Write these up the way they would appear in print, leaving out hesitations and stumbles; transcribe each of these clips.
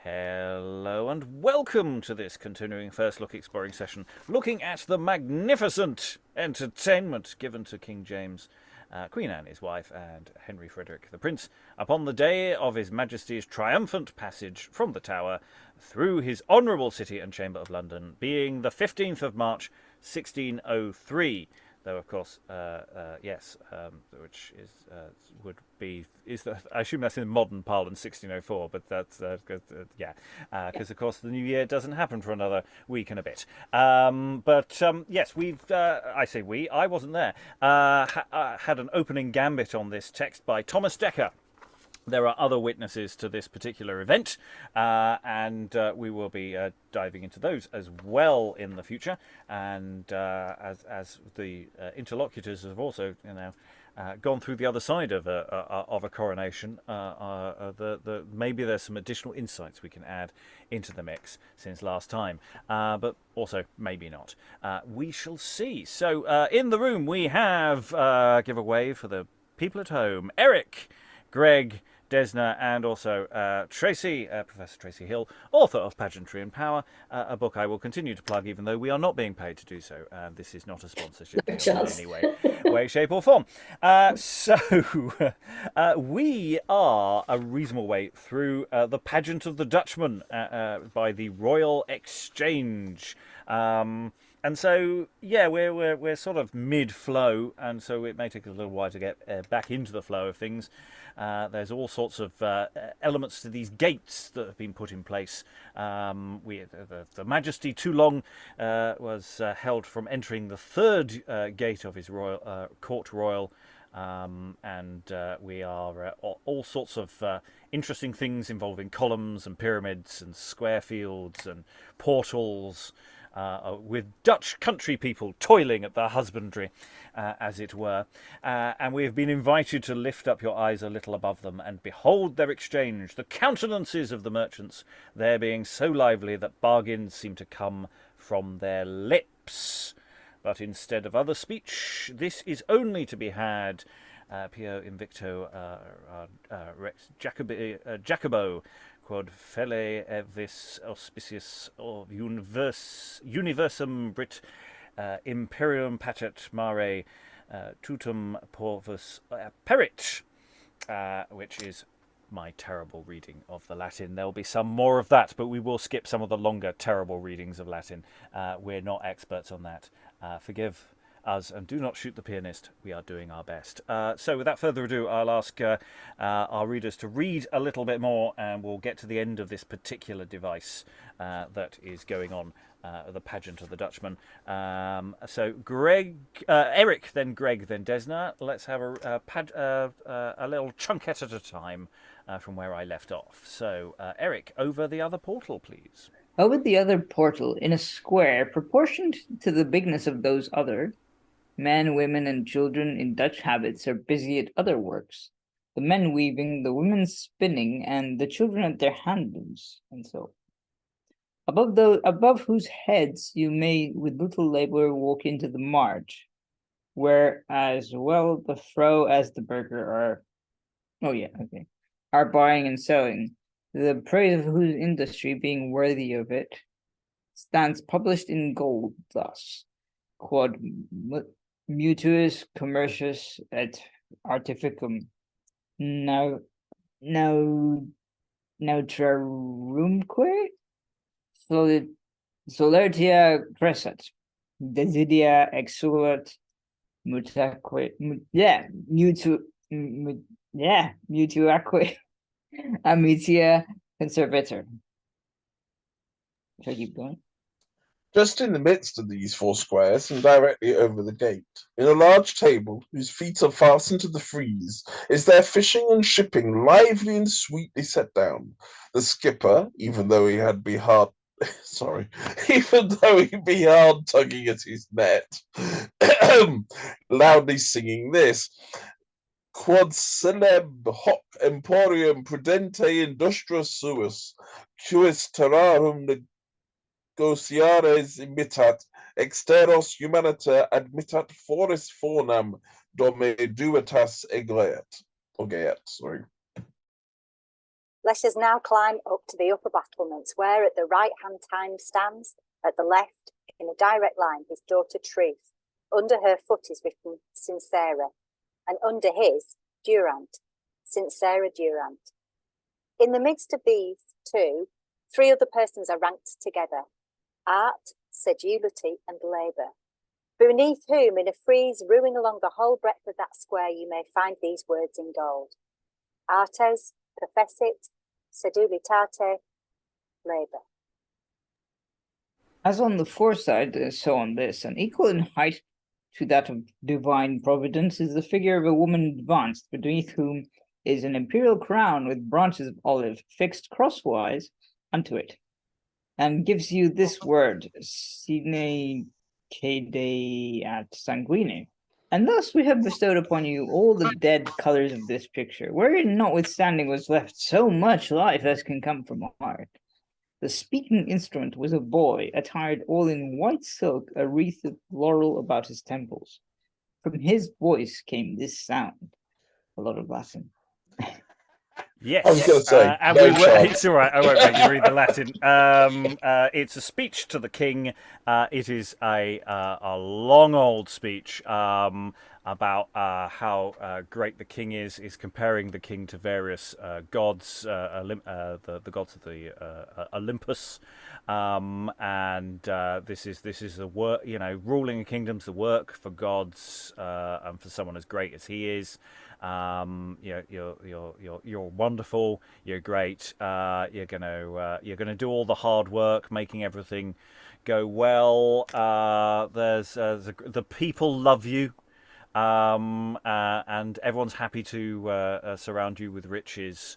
Hello and welcome to this continuing First Look exploring session, looking at the magnificent entertainment given to King James, Queen Anne, his wife, and Henry Frederick the Prince, upon the day of His Majesty's triumphant passage from the Tower through his honourable city and chamber of London, being the 15th of March, 1603. Though, of course, which is I assume that's in modern parlance 1604, but that's because of course the new year doesn't happen for another week and a bit. Yes, we've I say we, I wasn't there. Had an opening gambit on this text by Thomas Dekker. There are other witnesses to this particular event, and we will be diving into those as well in the future. And as the interlocutors have also, gone through the other side of a coronation, maybe there's some additional insights we can add into the mix since last time, but also maybe not. We shall see. So in the room we have giveaway for the people at home: Eric, Greg, Desna, and also Tracey, Professor Tracey Hill, author of Pageantry and Power, a book I will continue to plug even though we are not being paid to do so. This is not a sponsorship deal in any way, shape or form. We are a reasonable way through The Pageant of the Dutchman by the Royal Exchange. And so, yeah, we're sort of mid-flow, and so it may take a little while to get back into the flow of things. There's all sorts of elements to these gates that have been put in place. The Majesty too long was held from entering the third gate of his royal court royal, and we are all sorts of interesting things involving columns and pyramids and square fields and portals. With Dutch country people toiling at their husbandry, as it were. And we have been invited to lift up your eyes a little above them and behold their exchange, the countenances of the merchants, there being so lively that bargains seem to come from their lips. But instead of other speech, this is only to be had, Pio Invicto Rex Jacobo, quod felle vis auspicius of universum Brit imperium patet mare tutum porvus perit, which is my terrible reading of the Latin. There will be some more of that, but we will skip some of the longer, terrible readings of Latin. We're not experts on that. Forgive us and do not shoot the pianist. We are doing our best. So without further ado, I'll ask our readers to read a little bit more, and we'll get to the end of this particular device that is going on, the pageant of the Dutchman. So Eric, then Greg, then Desna. Let's have a little chunket at a time from where I left off. So Eric, over the other portal, please. Over the other portal, in a square proportioned to the bigness of those other, men, women, and children in Dutch habits are busy at other works, the men weaving, the women spinning, and the children at their handlooms, and so. Above whose heads you may with little labor walk into the march, where as well the vrouw as the burgher are buying and selling, the praise of whose industry being worthy of it stands published in gold thus: quod mutuus commercius et artificum neutrarumque solertia crescet, desidia exulat mutuaque amitia conservator. Shall I keep going? Just in the midst of these four squares, and directly over the gate, in a large table whose feet are fastened to the frieze, is there fishing and shipping lively and sweetly set down. The skipper, even though he be hard tugging at his net, loudly singing this: quod celeb hoc emporium prudente industria suis, quis terrarum negociares imitat, exteros humanita admittat foris fornam, dome duitas egeat. Let us now climb up to the upper battlements, where at the right-hand time stands, at the left, in a direct line, his daughter Truth. Under her foot is written Sincera, and under his, Durant, Sincera Durant. In the midst of these two, 3 other persons are ranked together: Art, Sedulity, and Labour, beneath whom, in a frieze ruining along the whole breadth of that square, you may find these words in gold: Artes, Professit, Sedulitate, Labour. As on the foreside, so on this, and equal in height to that of divine providence, is the figure of a woman advanced, beneath whom is an imperial crown with branches of olive fixed crosswise unto it, and gives you this word, sine cede at sanguine. And thus we have bestowed upon you all the dead colours of this picture, wherein notwithstanding was left so much life as can come from art. The speaking instrument was a boy, attired all in white silk, a wreath of laurel about his temples. From his voice came this sound. A lot of Latin. Yes, I was going to say, and no chance. it's all right. I won't make you read the Latin. It's a speech to the king. It is a long old speech about how great the king is comparing the king to various gods, the gods of the Olympus, and this is the work. Ruling a kingdom's the work for gods, and for someone as great as he is. You're wonderful. You're great. You're gonna do all the hard work, making everything go well. The people love you, and everyone's happy to surround you with riches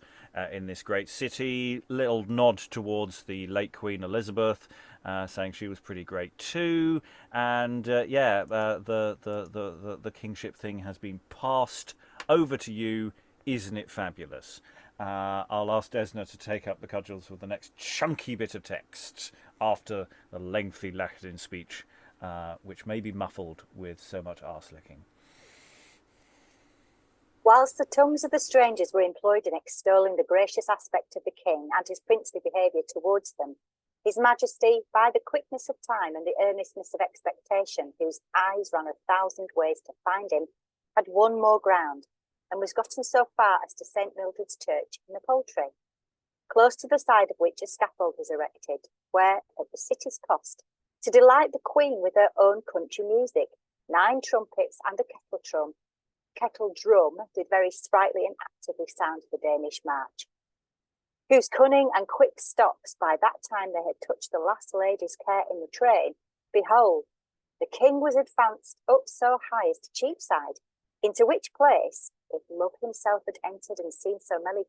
in this great city. Little nod towards the late Queen Elizabeth, saying she was pretty great too. And the kingship thing has been passed over to you. Isn't it fabulous? I'll ask Desna to take up the cudgels with the next chunky bit of text after the lengthy Latin speech, which may be muffled with so much arse-licking. Whilst the tongues of the strangers were employed in extolling the gracious aspect of the king and his princely behaviour towards them, his Majesty, by the quickness of time and the earnestness of expectation, whose eyes ran 1,000 ways to find him, had won more ground, and was gotten so far as to St. Mildred's Church in the Poultry, close to the side of which a scaffold was erected, where, at the city's cost, to delight the Queen with her own country music, 9 trumpets and a kettle drum did very sprightly and actively sound the Danish march, whose cunning and quick stops, by that time they had touched the last lady's care in the train, behold, the king was advanced up so high as to Cheapside, into which place, if Love himself had entered and seen so many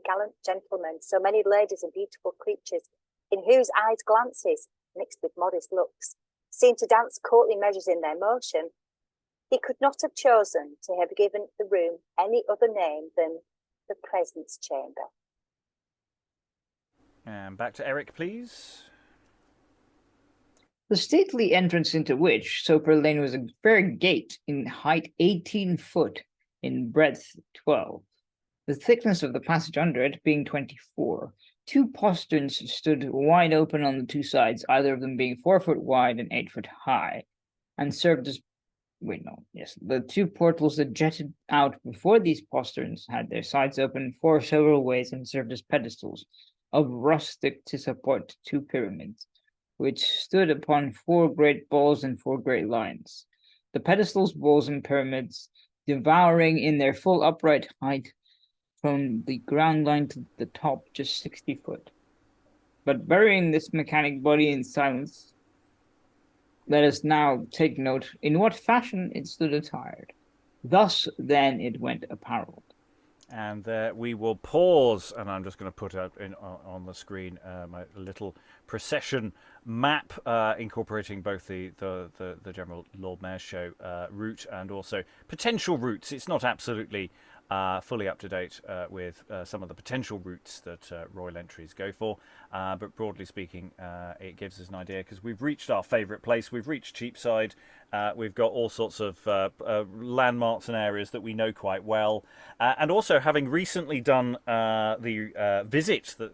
gallant gentlemen, so many ladies and beautiful creatures, in whose eyes glances, mixed with modest looks, seemed to dance courtly measures in their motion, he could not have chosen to have given the room any other name than the presence chamber. And back to Eric, please. The stately entrance into which, so per lane, was a fair gate, in height 18 foot, in breadth 12, the thickness of the passage under it being 24. 2 posterns stood wide open on the 2 sides, either of them being 4 foot wide and 8 foot high, and served as the 2 portals that jetted out before these posterns had their sides open 4 several ways and served as pedestals of rustic to support 2 pyramids, which stood upon 4 great balls and 4 great lines. The pedestals, balls, and pyramids devouring in their full upright height from the ground line to the top just 60 foot. But burying this mechanic body in silence, let us now take note in what fashion it stood attired. Thus then it went apparelled. And we will pause, and I'm just going to put up on the screen my little procession map, incorporating both the general Lord Mayor's Show route and also potential routes. It's not absolutely fully up to date with some of the potential routes that Royal Entries go for, but broadly speaking, it gives us an idea, because we've reached our favourite place. We've reached Cheapside, We've got all sorts of landmarks and areas that we know quite well, and also having recently done the visit that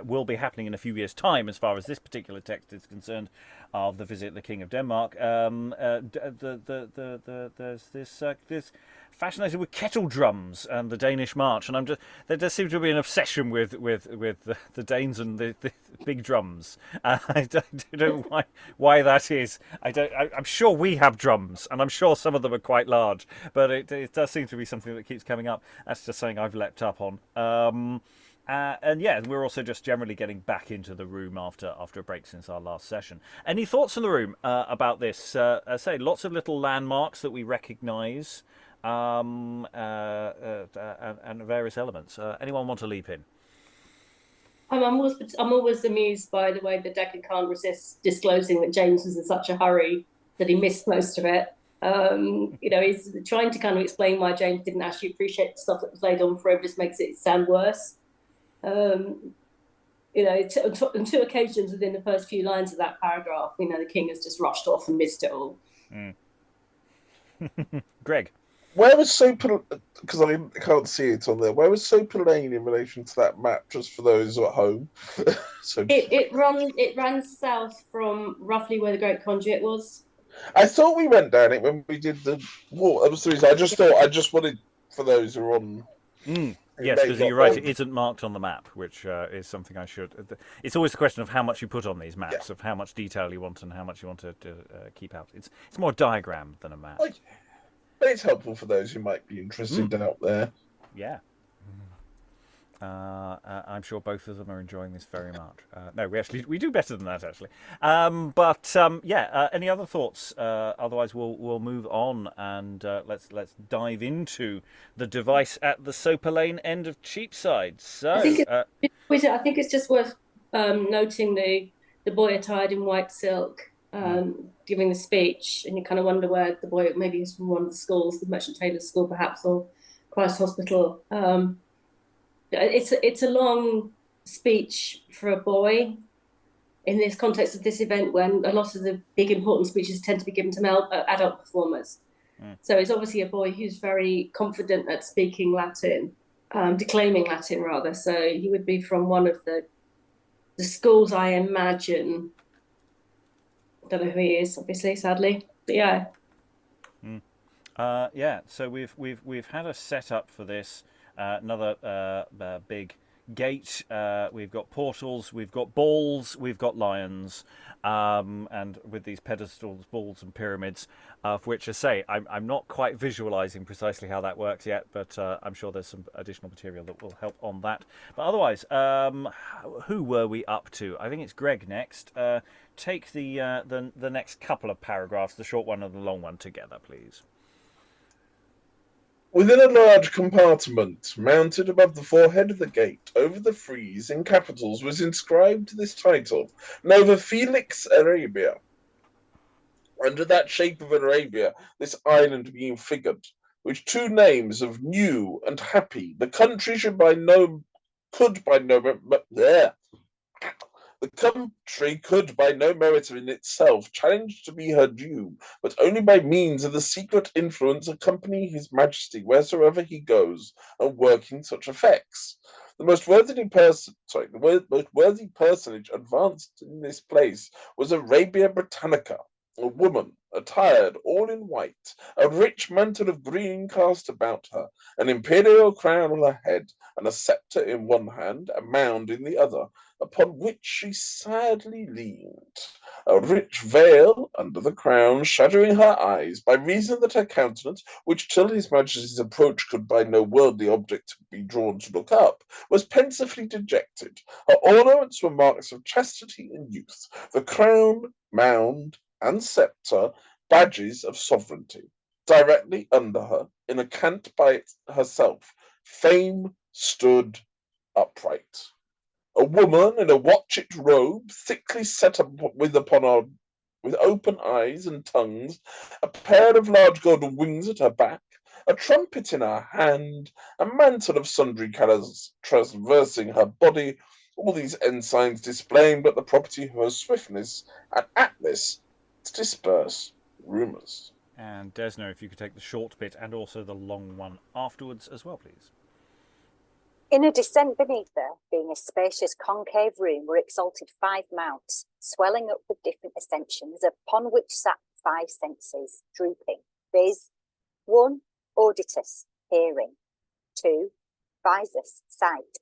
will be happening in a few years' time, as far as this particular text is concerned, of the visit of the King of Denmark. There's this fascinated with kettle drums and the Danish march, and there does seem to be an obsession with the Danes and the big drums. I don't know why that is. I'm sure we have drums, and I'm sure some of them are quite large, but it does seem to be something that keeps coming up. That's just something I've leapt up on. And yeah, we're also just generally getting back into the room after a break since our last session. Any thoughts in the room about this? I say lots of little landmarks that we recognise, and various elements. Anyone want to leap in? I'm always amused by the way that Dekker can't resist disclosing that James was in such a hurry that he missed most of it. He's trying to kind of explain why James didn't actually appreciate the stuff that was laid on for him, just makes it sound worse. On two occasions within the first few lines of that paragraph, the king has just rushed off and missed it all. Greg? Where was Soper, because I can't see it on there, where was Soper Lane in relation to that map, just for those at home? It ran south from roughly where the Great Conduit was. I thought we went down it when we did the walk. That was the reason. I just wanted, for those who are on... Yes, because you're right, it isn't marked on the map, which is something I should... It's always a question of how much you put on these maps, of how much detail you want and how much you want to keep out. It's more a diagram than a map. But it's helpful for those who might be interested out there. Yeah. I'm sure both of them are enjoying this very much. No, we do better than that, actually. Any other thoughts? Otherwise, we'll move on and let's dive into the device at the Soper Lane end of Cheapside. So, I think it's just worth noting the boy attired in white silk giving the speech, and you kind of wonder where the boy maybe is from one of the schools, the Merchant Taylors' School, perhaps, or Christ Hospital. It's a long speech for a boy in this context of this event, when a lot of the big important speeches tend to be given to adult performers. So it's obviously a boy who's very confident at speaking Latin, declaiming Latin rather. So he would be from one of the schools, I imagine. I don't know who he is, obviously, sadly, but yeah. So we've had a setup for this. Another big gate. We've got portals. We've got balls. We've got lions. And with these pedestals, balls, and pyramids, of which I say I'm not quite visualizing precisely how that works yet, but I'm sure there's some additional material that will help on that. But otherwise, who were we up to? I think it's Greg next. Take the next couple of paragraphs, the short one and the long one, together, please. Within a large compartment, mounted above the forehead of the gate, over the frieze, in capitals, was inscribed this title, Nova Felix Arabia. Under that shape of Arabia, this island being figured, which two names of new and happy, the country could by no merit in itself challenge to be her due, but only by means of the secret influence accompanying his majesty wheresoever he goes, and working such effects. The most worthy personage advanced in this place was Arabia Britannica, a woman, attired all in white, a rich mantle of green cast about her, an imperial crown on her head, and a sceptre in one hand, a mound in the other, upon which she sadly leaned, a rich veil under the crown shadowing her eyes, by reason that her countenance, which till his majesty's approach could by no worldly object be drawn to look up, was pensively dejected. Her ornaments were marks of chastity and youth, the crown, mound, and sceptre, badges of sovereignty. Directly under her, in a cant by herself, Fame stood upright. A woman in a watchet robe, thickly set up with open eyes and tongues, a pair of large golden wings at her back, a trumpet in her hand, a mantle of sundry colours traversing her body, all these ensigns displaying but the property of her swiftness and aptness to disperse rumours. And Desna, if you could take the short bit and also the long one afterwards as well, please. In a descent beneath her, being a spacious concave room, were exalted 5 mounts, swelling up with different ascensions, upon which sat 5 senses, drooping, viz. 1. Auditus, hearing. 2. Visus, sight.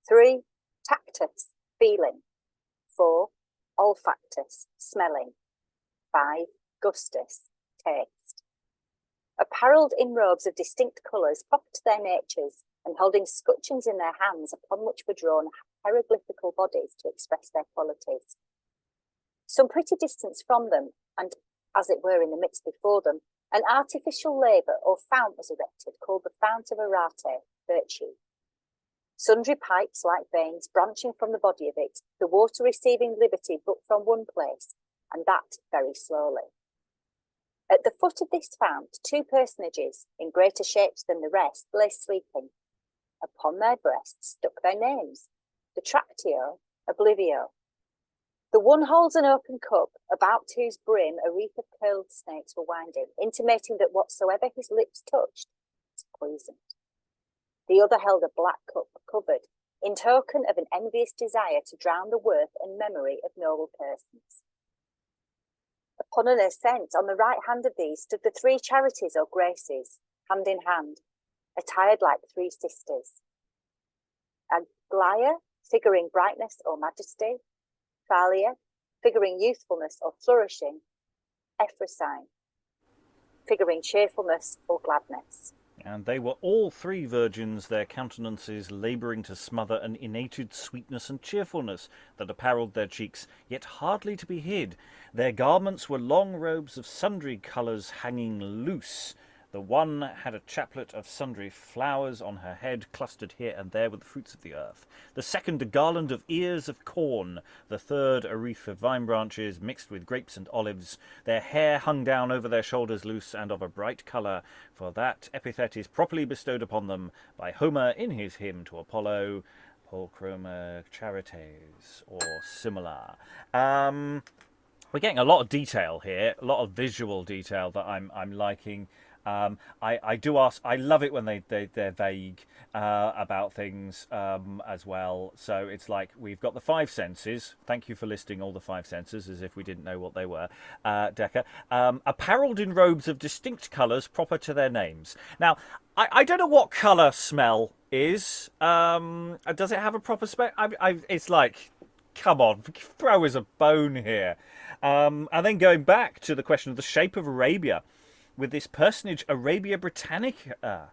3. Tactus, feeling. 4. Olfactus, smelling. 5. Gustus, taste. Apparelled in robes of distinct colours, proper to their natures, and holding scutcheons in their hands upon which were drawn hieroglyphical bodies to express their qualities. Some pretty distance from them, and as it were in the midst before them, an artificial laver or fount was erected, called the Fount of Arate, virtue. Sundry pipes like veins branching from the body of it, the water receiving liberty but from one place, and that very slowly. At the foot of this fount, 2 personages, in greater shapes than the rest, lay sleeping. Upon their breasts stuck their names, Detractio, Oblivio. The one holds an open cup, about whose brim a wreath of curled snakes were winding, intimating that whatsoever his lips touched was poisoned. The other held a black cup covered, in token of an envious desire to drown the worth and memory of noble persons. Upon an ascent, on the right hand of these, stood the 3 charities or graces, hand in hand, attired like 3 sisters. Aglaia, figuring brightness or majesty. Thalia, figuring youthfulness or flourishing. Ephrosyne, figuring cheerfulness or gladness. And they were all 3 virgins, their countenances labouring to smother an innated sweetness and cheerfulness that apparelled their cheeks, yet hardly to be hid. Their garments were long robes of sundry colours hanging loose. The one had a chaplet of sundry flowers on her head, clustered here and there with the fruits of the earth. The second a garland of ears of corn. The third a wreath of vine branches mixed with grapes and olives. Their hair hung down over their shoulders loose and of a bright colour, for that epithet is properly bestowed upon them by Homer in his hymn to Apollo, Pulchroma Charites, or similar. We're getting a lot of detail here, a lot of visual detail that I'm liking. I do ask. I love it when they're vague about things as well. So it's like we've got the 5 senses. Thank you for listing all the 5 senses, as if we didn't know what they were. Dekker, apparelled in robes of distinct colours proper to their names. Now, I don't know what colour smell is. Does it have a proper spec? It's like, come on, throw us a bone here. And then going back to the question of the shape of Arabia, with this personage, Arabia Britannica,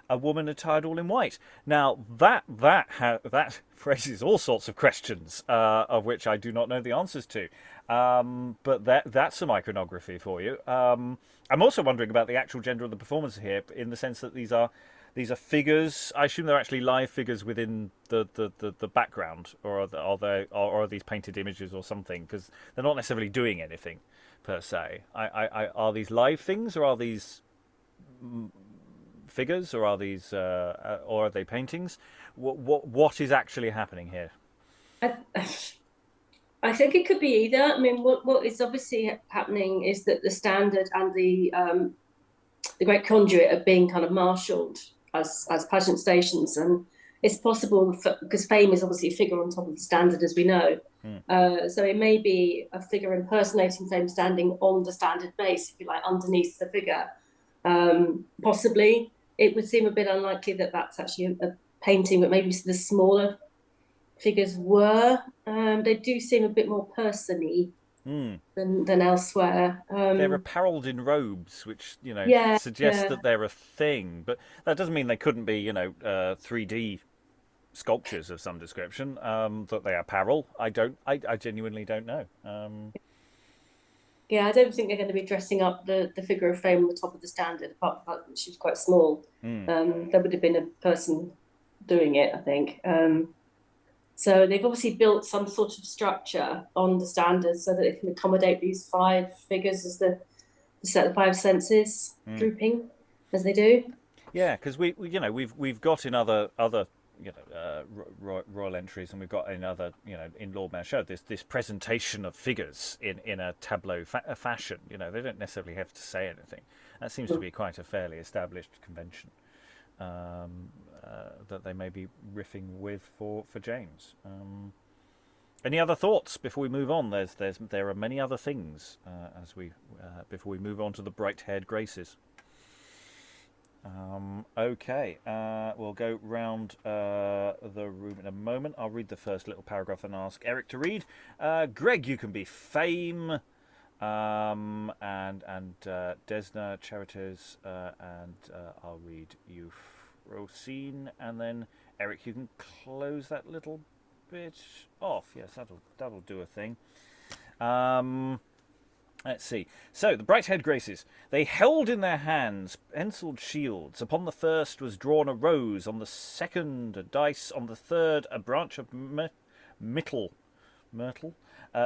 a woman attired all in white. Now, that raises all sorts of questions, of which I do not know the answers to. But that's some iconography for you. I'm also wondering about the actual gender of the performers here, in the sense that these are figures. I assume they're actually live figures within the background, or are these painted images or something? Because they're not necessarily doing anything per se. Are these live things, or are these figures, or are these or are they paintings? What is actually happening here? I think it could be either. I mean, what is obviously happening is that the standard and the Great Conduit are being kind of marshalled as pageant stations, and it's possible because Fame is obviously a figure on top of the standard, as we know. So it may be a figure impersonating Fame standing on the standard base, if you like, underneath the figure. Possibly, it would seem a bit unlikely that that's actually a painting, but maybe the smaller figures were. They do seem a bit more person-y than elsewhere. They're apparelled in robes, which suggests that they're a thing, but that doesn't mean they couldn't be 3D sculptures of some description. That they apparel, I genuinely don't know. I don't think they're going to be dressing up the figure of Fame on the top of the standard, apart from that she was quite small. There would have been a person doing it, I think. So they've obviously built some sort of structure on the standard so that it can accommodate these 5 figures as the set of 5 senses drooping as they do. Yeah, because we've got in other royal entries, and we've got another, in Lord Mayor's Show, this presentation of figures in a tableau fashion. They don't necessarily have to say anything. That seems to be quite a fairly established convention that they may be riffing with for James. Any other thoughts before we move on? There are many other things before we move on to the bright-haired Graces. Okay, we'll go round the room in a moment. I'll read the first little paragraph and ask Eric to read. Greg, you can be Fame, and Desna, Charities, and I'll read Euphrosyne, and then Eric, you can close that little bit off. Yes, that'll do a thing. Let's see. So, the bright-haired Graces. They held in their hands penciled shields. Upon the first was drawn a rose, on the second a dice, on the third a branch of myrtle,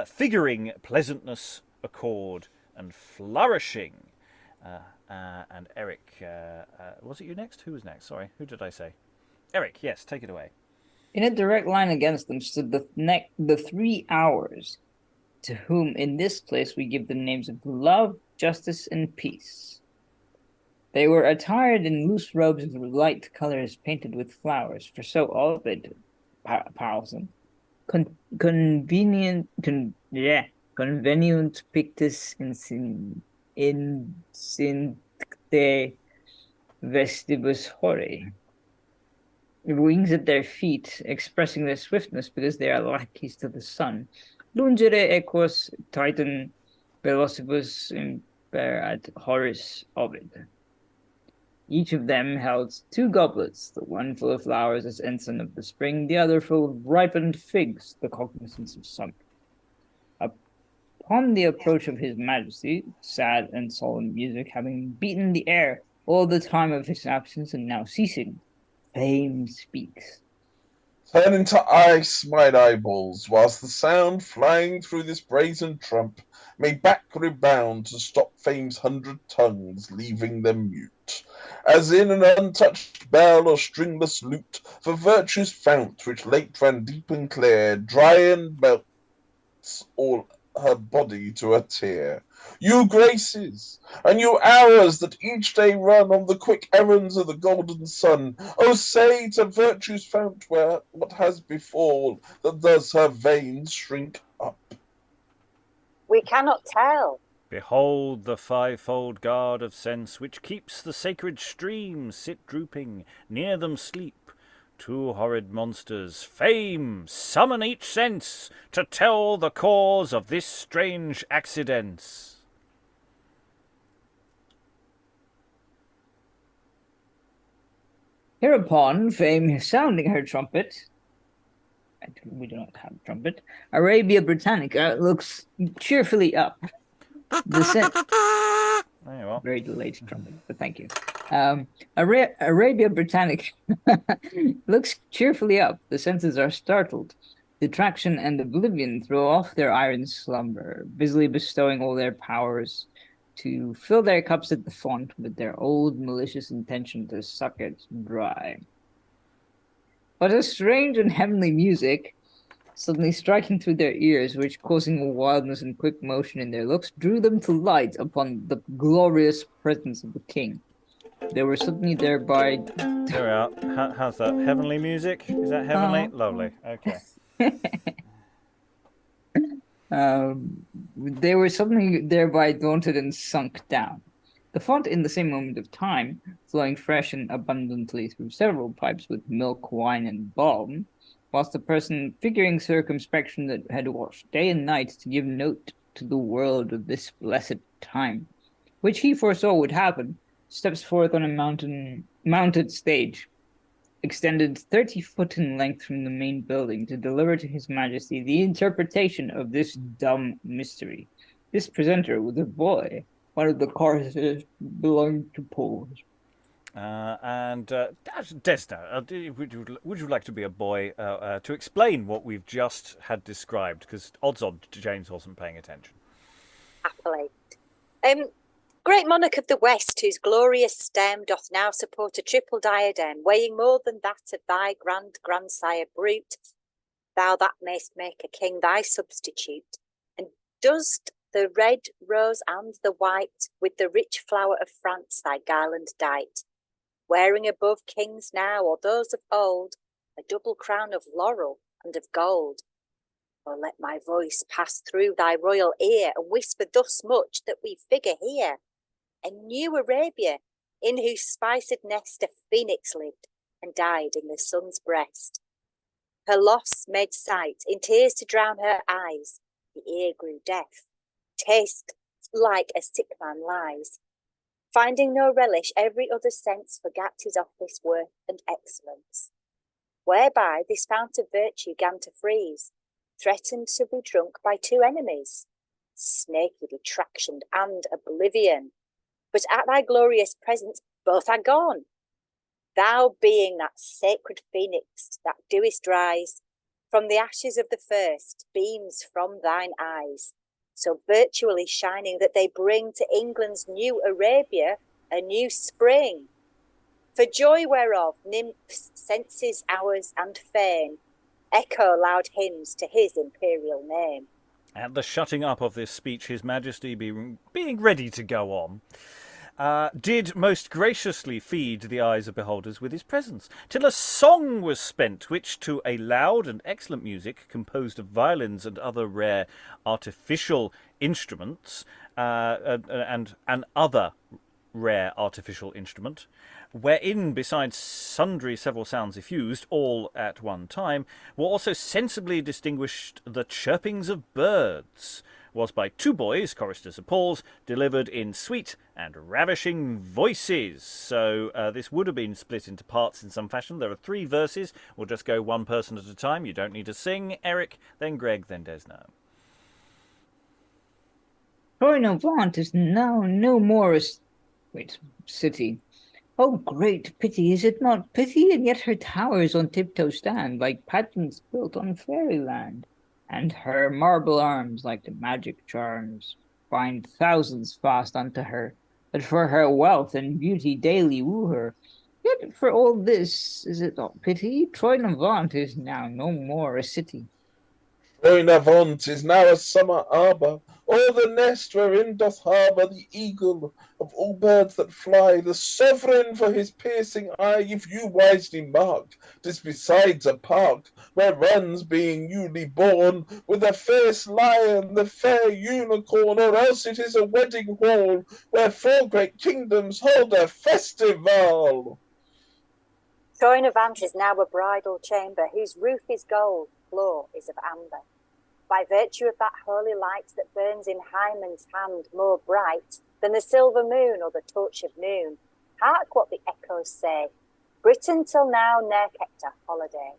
figuring pleasantness, accord, and flourishing. And Eric, was it you next? Who was next? Sorry, who did I say? Eric, yes, take it away. In a direct line against them stood the 3 hours, to whom in this place we give the names of love, justice, and peace. They were attired in loose robes of light colors painted with flowers, for so Ovid Parlson. Convenient pictus insincte vestibus hori. Wings at their feet, expressing their swiftness because they are lackeys to the sun. Lungere equus titan velocibus imperat horis Ovid. Each of them held 2 goblets, the one full of flowers as ensign of the spring, the other full of ripened figs, the cognizance of summer. Upon the approach of his majesty, sad and solemn music having beaten the air all the time of his absence and now ceasing, Fame speaks. Turn into ice mine eyeballs, whilst the sound flying through this brazen trump may back rebound to stop Fame's 100 tongues, leaving them mute. As in an untouched bell or stringless lute, for virtue's fount, which late ran deep and clear, dry and melts all her body to a tear. You Graces, and you hours that each day run on the quick errands of the golden sun, oh say to virtue's fount where what has befall that does her veins shrink up. We cannot tell. Behold the fivefold guard of sense, which keeps the sacred streams sit drooping, near them sleep 2 horrid monsters. Fame, summon each sense to tell the cause of this strange accidents. Hereupon, Fame, sounding her trumpet, we do not have a trumpet, Arabia Britannica looks cheerfully up. There you are. Very delayed trumpet, but thank you. Arabia Britannica looks cheerfully up. The senses are startled. Detraction and oblivion throw off their iron slumber, busily bestowing all their powers to fill their cups at the font with their old malicious intention to suck it dry. But a strange and heavenly music, suddenly striking through their ears, which causing a wildness and quick motion in their looks, drew them to light upon the glorious presence of the king. They were suddenly thereby... There we are. How's that? Heavenly music? Is that heavenly? Lovely. Okay. They were suddenly thereby daunted and sunk down. The font, in the same moment of time, flowing fresh and abundantly through several pipes with milk, wine, and balm, whilst the person figuring circumspection that had watched day and night to give note to the world of this blessed time, which he foresaw would happen, steps forth on a mounted stage, extended 30 foot in length from the main building, to deliver to his majesty the interpretation of this dumb mystery. This presenter was a boy, one of the choristers belonging to Paul. Desna, would you like to be a boy to explain what we've just had described? Because odds on James wasn't paying attention. Happily. Great monarch of the West, whose glorious stem doth now support a triple diadem, weighing more than that of thy grandsire brute, thou that mayst make a king thy substitute, and dost the red rose and the white with the rich flower of France thy garland dight, wearing above kings now or those of old a double crown of laurel and of gold. Oh, let my voice pass through thy royal ear and whisper thus much that we figure here a new Arabia, in whose spiced nest a phoenix lived and died in the sun's breast. Her loss made sight in tears to drown her eyes, the ear grew deaf, taste like a sick man lies. Finding no relish, every other sense forgat his office, worth, and excellence, whereby this fount of virtue gan to freeze, threatened to be drunk by two enemies, snaky detraction and oblivion. But at thy glorious presence both are gone, thou being that sacred phoenix that doest rise from the ashes of the first, beams from thine eyes, so virtually shining that they bring to England's new Arabia a new spring. For joy whereof nymphs, senses, hours, and fame echo loud hymns to his imperial name. At the shutting up of this speech, His Majesty, being ready to go on, did most graciously feed the eyes of beholders with his presence, till a song was spent, which to a loud and excellent music, composed of violins and other rare artificial instruments, and an other rare artificial instrument, wherein, besides sundry several sounds effused, all at one time, were also sensibly distinguished the chirpings of birds, was by two boys, choristers of Paul's, delivered in sweet and ravishing voices. So this would have been split into parts in some fashion. There are 3 verses. We'll just go one person at a time. You don't need to sing. Eric, then Greg, then Desna. Troynovant is now no more a city. Oh, great pity, is it not pity? And yet her towers on tiptoe stand, like pageants built on fairyland. And her marble arms, like the magic charms, bind thousands fast unto her, that for her wealth and beauty daily woo her. Yet for all this, is it not pity? Troynovant is now no more a city. Troynovant is now a summer arbour, or the nest wherein doth harbour the eagle of all birds that fly, the sovereign for his piercing eye, if you wisely mark. 'Tis besides a park, where runs, being newly born, with a fierce lion, the fair unicorn, or else it is a wedding hall, where 4 great kingdoms hold a festival. Troynovant is now a bridal chamber, whose roof is gold, floor is of amber. By virtue of that holy light that burns in Hymen's hand more bright than the silver moon or the torch of noon, hark what the echoes say, Britain till now ne'er kept a holiday.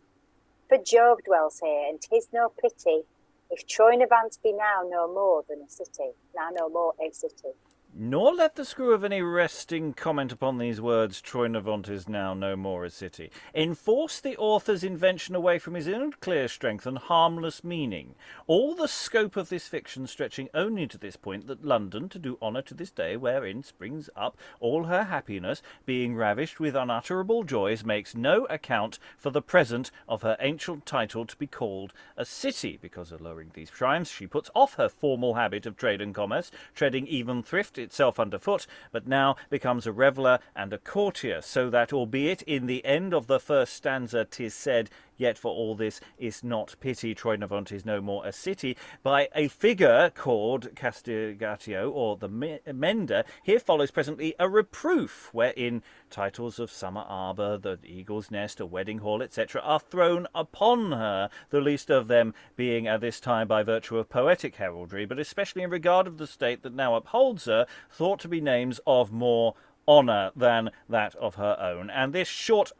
For Jove dwells here, and 'tis no pity if Troynovant be now no more than a city, now no more a city. Nor let the screw of any resting comment upon these words, Troynovant is now no more a city, enforce the author's invention away from his own clear strength and harmless meaning. All the scope of this fiction stretching only to this point, that London, to do honour to this day wherein springs up all her happiness, being ravished with unutterable joys, makes no account for the present of her ancient title to be called a city, because of lowering these shrines she puts off her formal habit of trade and commerce, treading even thrift itself underfoot, but now becomes a reveller and a courtier, so that, albeit in the end of the first stanza 'tis said, yet for all this is not pity, Troynovant is no more a city, by a figure called Castigatio, or the Mender, here follows presently a reproof, wherein titles of summer arbour, the eagle's nest, a wedding hall, etc., are thrown upon her, the least of them being at this time by virtue of poetic heraldry, but especially in regard of the state that now upholds her, thought to be names of more honour than that of her own. And this short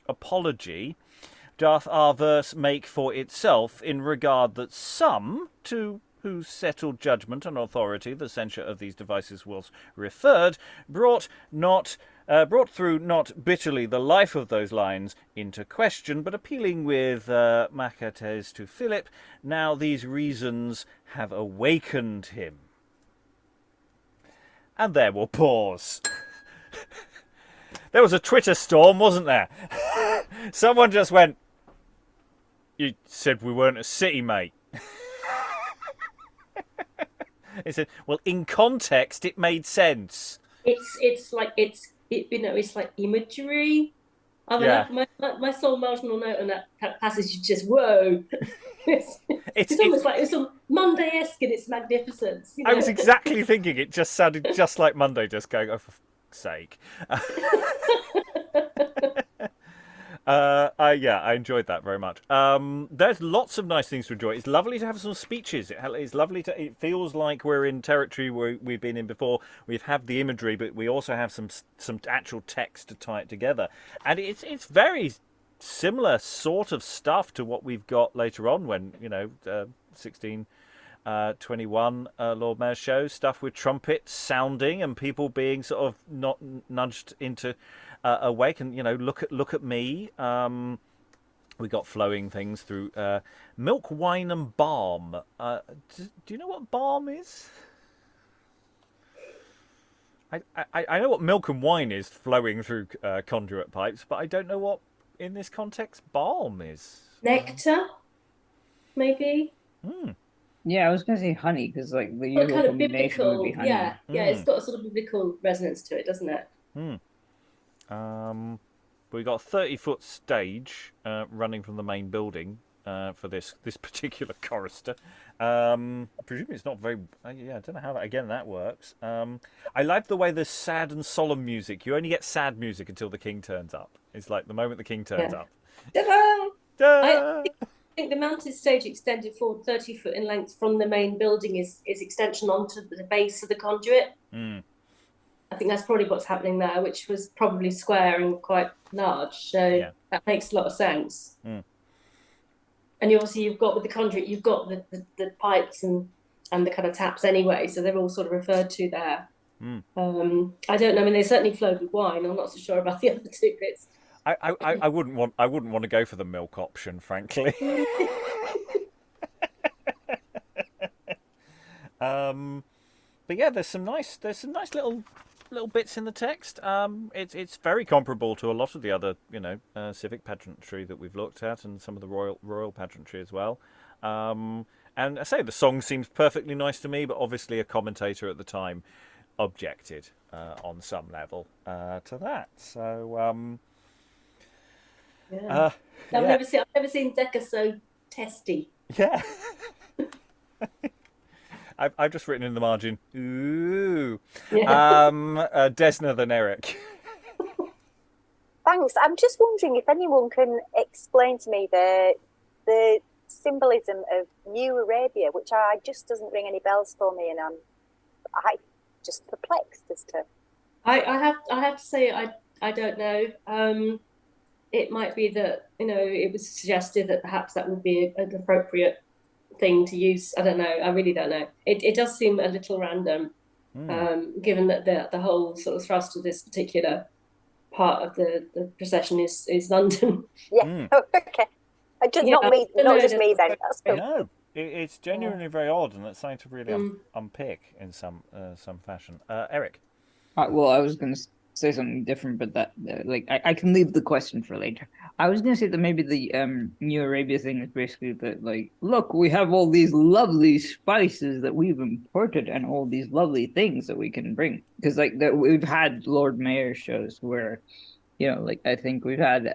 apology doth our verse make for itself, in regard that some, to whose settled judgment and authority the censure of these devices was referred, brought through not bitterly the life of those lines into question, but appealing with Macates to Philip, now these reasons have awakened him. And there we'll pause. There was a Twitter storm, wasn't there? Someone just went, "You said we weren't a city, mate." He said, "Well, in context, it made sense." It's like it's like imagery. I mean, my sole marginal note on that passage is just whoa. it's almost like it's Monday-esque in its magnificence. I was exactly thinking it just sounded just like Monday, just going, "Oh, for fuck's sake." I enjoyed that very much. There's lots of nice things to enjoy. It's lovely to have some speeches. It's lovely it feels like we're in territory where we've been in before. We've had the imagery, but we also have some actual text to tie it together. And it's very similar sort of stuff to what we've got later on when, 1621 Lord Mayor's show, stuff with trumpets sounding and people being sort of not nudged into awake and look at me. We got flowing things through milk, wine, and balm. Do you know what balm is? I know what milk and wine is flowing through conduit pipes, but I don't know what in this context balm is. Nectar, maybe. Yeah, I was going to say honey because like the usual kind of combination biblical, would be honey. yeah, it's got a sort of biblical resonance to it, doesn't it? We got a 30-foot stage running from the main building for this particular chorister. Presumably it's not very. I don't know how that works. I like the way there's sad and solemn music. You only get sad music until the king turns up. It's like the moment the king turns up. I think the mounted stage extended forward 30 foot in length from the main building is extension onto the base of the conduit. I think that's probably what's happening there, which was probably square and quite large. So that makes a lot of sense. And you've got with the conduit, you've got the pipes and the kind of taps anyway, so they're all sort of referred to there. I don't know. I mean, they certainly flowed with wine. I'm not so sure about the other two bits. I wouldn't want to go for the milk option, frankly. But yeah, there's some nice little bits in the text. It's very comparable to a lot of the other civic pageantry that we've looked at, and some of the royal pageantry as well. And I say the song seems perfectly nice to me, but obviously a commentator at the time objected on some level to that. So I've never seen Dekker so testy. Yeah. I've just written in the margin, ooh. Desna than Eric. Thanks. I'm just wondering if anyone can explain to me the symbolism of New Arabia, which just doesn't ring any bells for me, and I just perplexed as to. I have to say I don't know. It might be that it was suggested that perhaps that would be an appropriate thing to use. I don't know. I really don't know. It does seem a little random, given that the whole sort of thrust of this particular part of the procession is London. Yeah. Okay. Not just me then. That's cool. No, it's genuinely very odd, and it's something to really unpick in some fashion. Eric. Well, I was going to say something different, but that I can leave the question for later. I was going to say that maybe the New Arabia thing is basically that, like, look, we have all these lovely spices that we've imported and all these lovely things that we can bring. Because we've had Lord Mayor shows where, I think we've had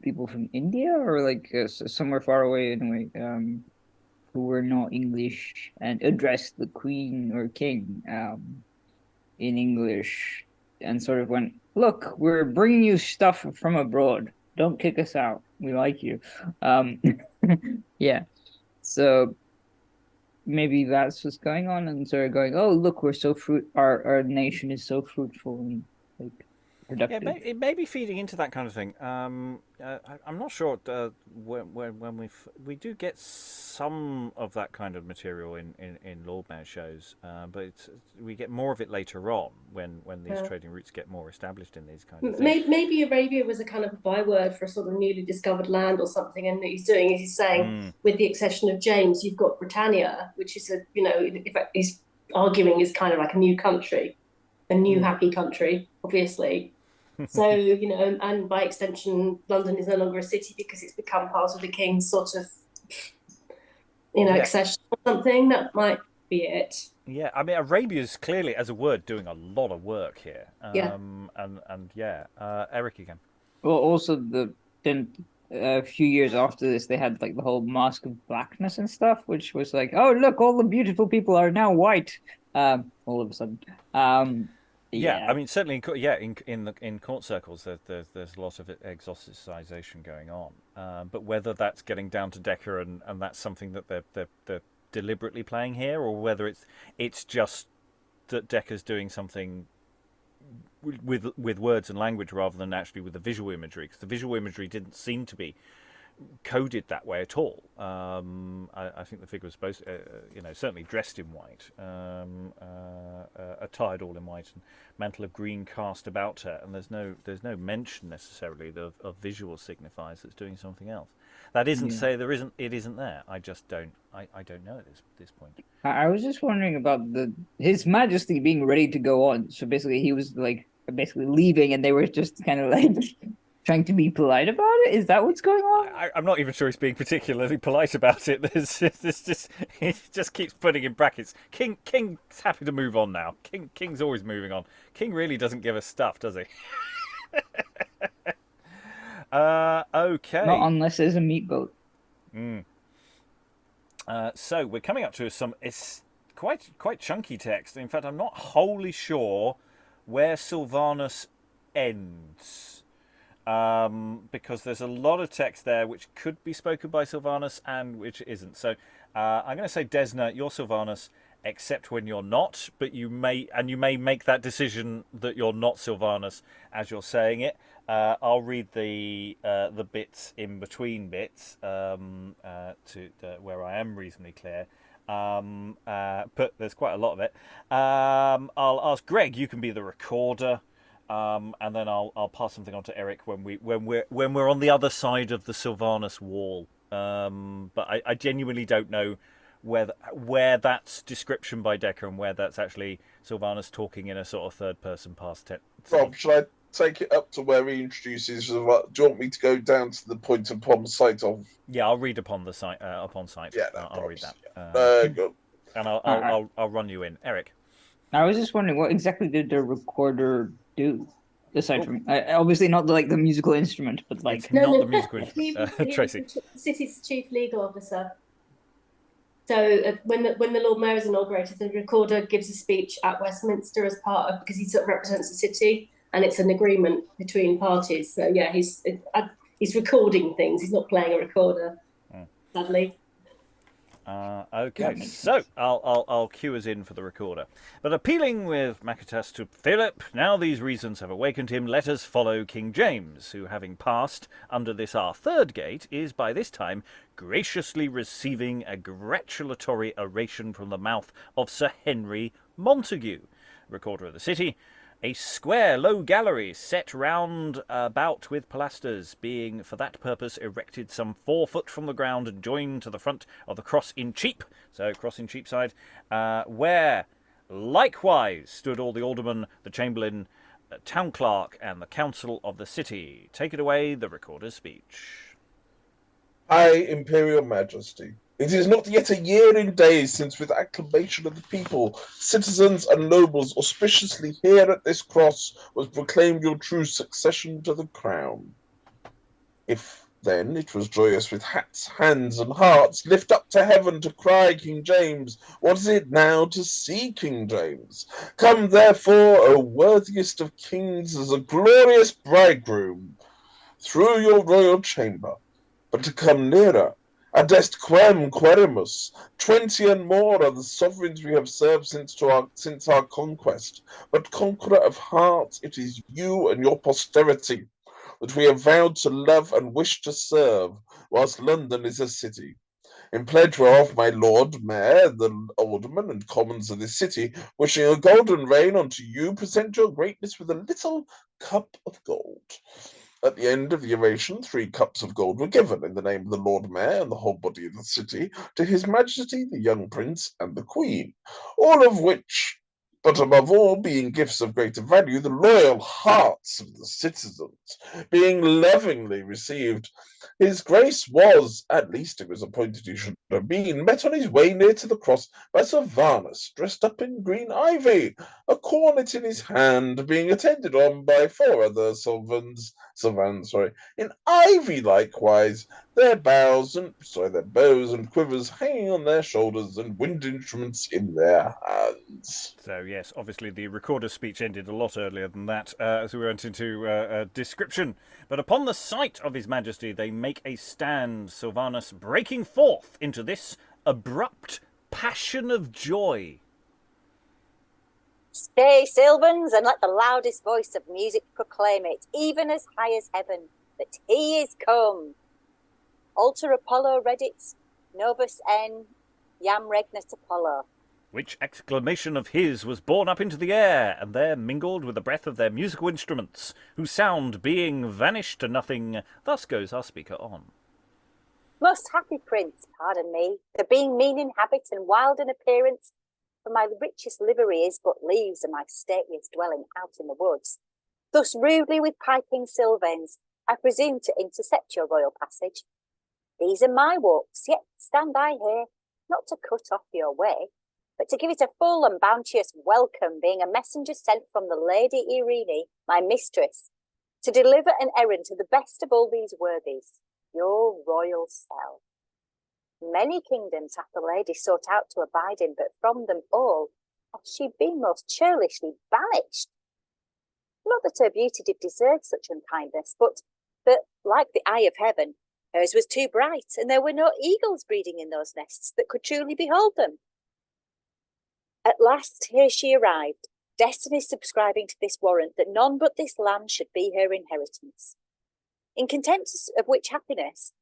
people from India or somewhere far away anyway, who were not English and addressed the Queen or King in English and sort of went, look, we're bringing you stuff from abroad. Don't kick us out. We like you. Yeah. So maybe that's what's going on, and sort of going, oh, look, we're so our nation is so fruitful and productive. Yeah, it may be feeding into that kind of thing. I'm not sure when we do get some of that kind of material in Lord Mayor shows, but we get more of it later on when these trading routes get more established in these kind of things. Maybe Arabia was a kind of a byword for a sort of newly discovered land or something, and he's saying with the accession of James, you've got Britannia, which is in fact, arguing is kind of like a new country, a new happy country, obviously. So, and by extension, London is no longer a city because it's become part of the king's sort of, accession or something. That might be it. Yeah, I mean, Arabia's clearly, as a word, doing a lot of work here. Yeah. Eric again. Well, also then a few years after this, they had like the whole Mask of Blackness and stuff, which was like, oh look, all the beautiful people are now white. All of a sudden. Yeah, I mean, certainly, in court circles, there's a lot of exoticization going on. But whether that's getting down to Dekker and that's something that they're deliberately playing here, or whether it's just that Dekker's doing something with words and language rather than actually with the visual imagery, because the visual imagery didn't seem to be coded that way at all. I think the figure was supposed to, certainly dressed in white, attired all in white, and mantle of green cast about her, and there's no mention necessarily of visual signifiers that's doing something else. That isn't to say it isn't there. I just don't know at this point. I was just wondering about His Majesty being ready to go on. So basically, he was like basically leaving, and they were just kind of like trying to be polite about it. Is that what's going on? I'm not even sure he's being particularly polite about it. He just keeps putting in brackets. King's happy to move on now. King's always moving on. King really doesn't give us stuff, does he? Okay. Not unless there's a meat boat. So we're coming up to it's quite chunky text. In fact, I'm not wholly sure where Sylvanus ends, because there's a lot of text there which could be spoken by Sylvanus and which isn't. So I'm going to say, Desna, you're Sylvanus, except when you're not, but you may make that decision that you're not Sylvanus as you're saying it. I'll read the bits in between bits to where I am reasonably clear. But there's quite a lot of it. I'll ask Greg. You can be the recorder, and then I'll pass something on to Eric when we're on the other side of the Sylvanus wall. But I genuinely don't know where that's description by Dekker and where that's actually Sylvanus talking in a sort of third person past tense. Rob, should I take it up to where he introduces? Do you want me to go down to the point upon sight of? Yeah, I'll read upon the site. Upon sight. Yeah, I'll read that. Good. And I'll run you in, Eric. I was just wondering, what exactly did the recorder do? Aside from obviously not like the musical instrument, but like not the musical instrument. Tracey, the city's chief legal officer. So when the Lord Mayor is inaugurated, the recorder gives a speech at Westminster as part of, because he sort of represents the city, and it's an agreement between parties. So yeah, he's recording things. He's not playing a recorder, sadly. Okay, so I'll cue us in for the recorder. But appealing with Macetas to Philip, now these reasons have awakened him, let us follow King James, who, having passed under this our third gate, is by this time graciously receiving a gratulatory oration from the mouth of Sir Henry Montague, recorder of the city. A square low gallery set round about with pilasters, being for that purpose erected some 4 foot from the ground and joined to the front of the cross in Cheap, so cross in Cheapside, where likewise stood all the aldermen, the chamberlain, town clerk, and the council of the city. Take it away, the recorder's speech. High Imperial Majesty, it is not yet a year in days since, with acclamation of the people, citizens and nobles, auspiciously here at this cross was proclaimed your true succession to the crown. If, then, it was joyous with hats, hands, and hearts, lift up to heaven to cry King James, what is it now to see King James? Come, therefore, O worthiest of kings, as a glorious bridegroom, through your royal chamber, but to come nearer, adest quem querimus, 20 and more are the sovereigns we have served since our conquest, but conqueror of hearts, it is you and your posterity that we have vowed to love and wish to serve, whilst London is a city. In pledge whereof my Lord Mayor, the aldermen and commons of this city, wishing a golden reign unto you, present your greatness with a little cup of gold. At the end of the oration, 3 cups of gold were given in the name of the Lord Mayor and the whole body of the city to His Majesty the young Prince and the Queen, all of which, but above all, being gifts of greater value, the loyal hearts of the citizens being lovingly received. His Grace was, at least it was appointed he should have been, met on his way near to the cross by Sylvanus, dressed up in green ivy, a cornet in his hand, being attended on by 4 other Sylvans, in ivy likewise, their bows and quivers hanging on their shoulders, and wind instruments in their hands. So, yes, obviously the recorder's speech ended a lot earlier than that, as we went into a description. But upon the sight of His Majesty, they make a stand, Sylvanus breaking forth into this abrupt passion of joy. Stay, Sylvans, and let the loudest voice of music proclaim it, even as high as heaven, that he is come. Alter Apollo reddit, novus en jam regnat Apollo. Which exclamation of his was borne up into the air, and there mingled with the breath of their musical instruments, whose sound being vanished to nothing, thus goes our speaker on. Most happy prince, pardon me, the being mean in habit and wild in appearance, for my richest livery is but leaves and my stateliest dwelling out in the woods. Thus rudely with piping Sylvans, I presume to intercept your royal passage. These are my walks, yet stand I here, not to cut off your way, but to give it a full and bounteous welcome, being a messenger sent from the Lady Irene, my mistress, to deliver an errand to the best of all these worthies, your royal cell. Many kingdoms hath the lady sought out to abide in, but from them all hath she been most churlishly banished. Not that her beauty did deserve such unkindness, but that, like the eye of heaven, hers was too bright, and there were no eagles breeding in those nests that could truly behold them. At last here she arrived, Destiny subscribing to this warrant that none but this land should be her inheritance. In contempt of which happiness,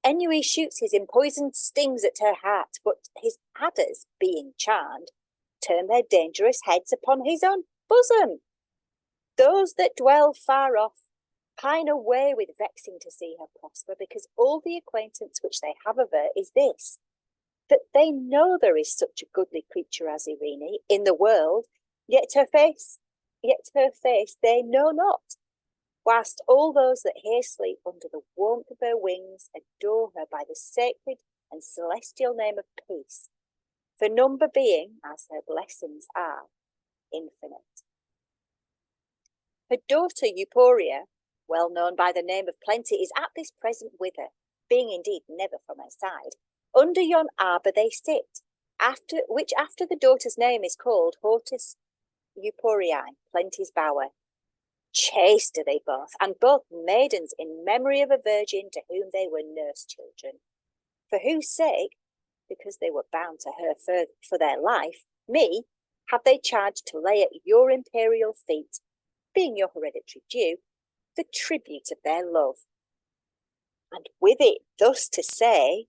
Ennui shoots his empoisoned stings at her heart, but his adders, being charmed, turn their dangerous heads upon his own bosom. Those that dwell far off pine away with vexing to see her prosper, because all the acquaintance which they have of her is this, that they know there is such a goodly creature as Irene in the world, yet her face they know not, whilst all those that here sleep under the warmth of her wings adore her by the sacred and celestial name of peace, for number being, as her blessings are, infinite. Her daughter Euporia, well known by the name of Plenty, is at this present with her, being indeed never from her side. Under yon arbour they sit, after the daughter's name is called Hortus Euporii, Plenty's bower. Chaste are they both, and both maidens in memory of a virgin to whom they were nurse children, for whose sake, because they were bound to her for their life, me have they charged to lay at your imperial feet, being your hereditary due, the tribute of their love. And with it thus to say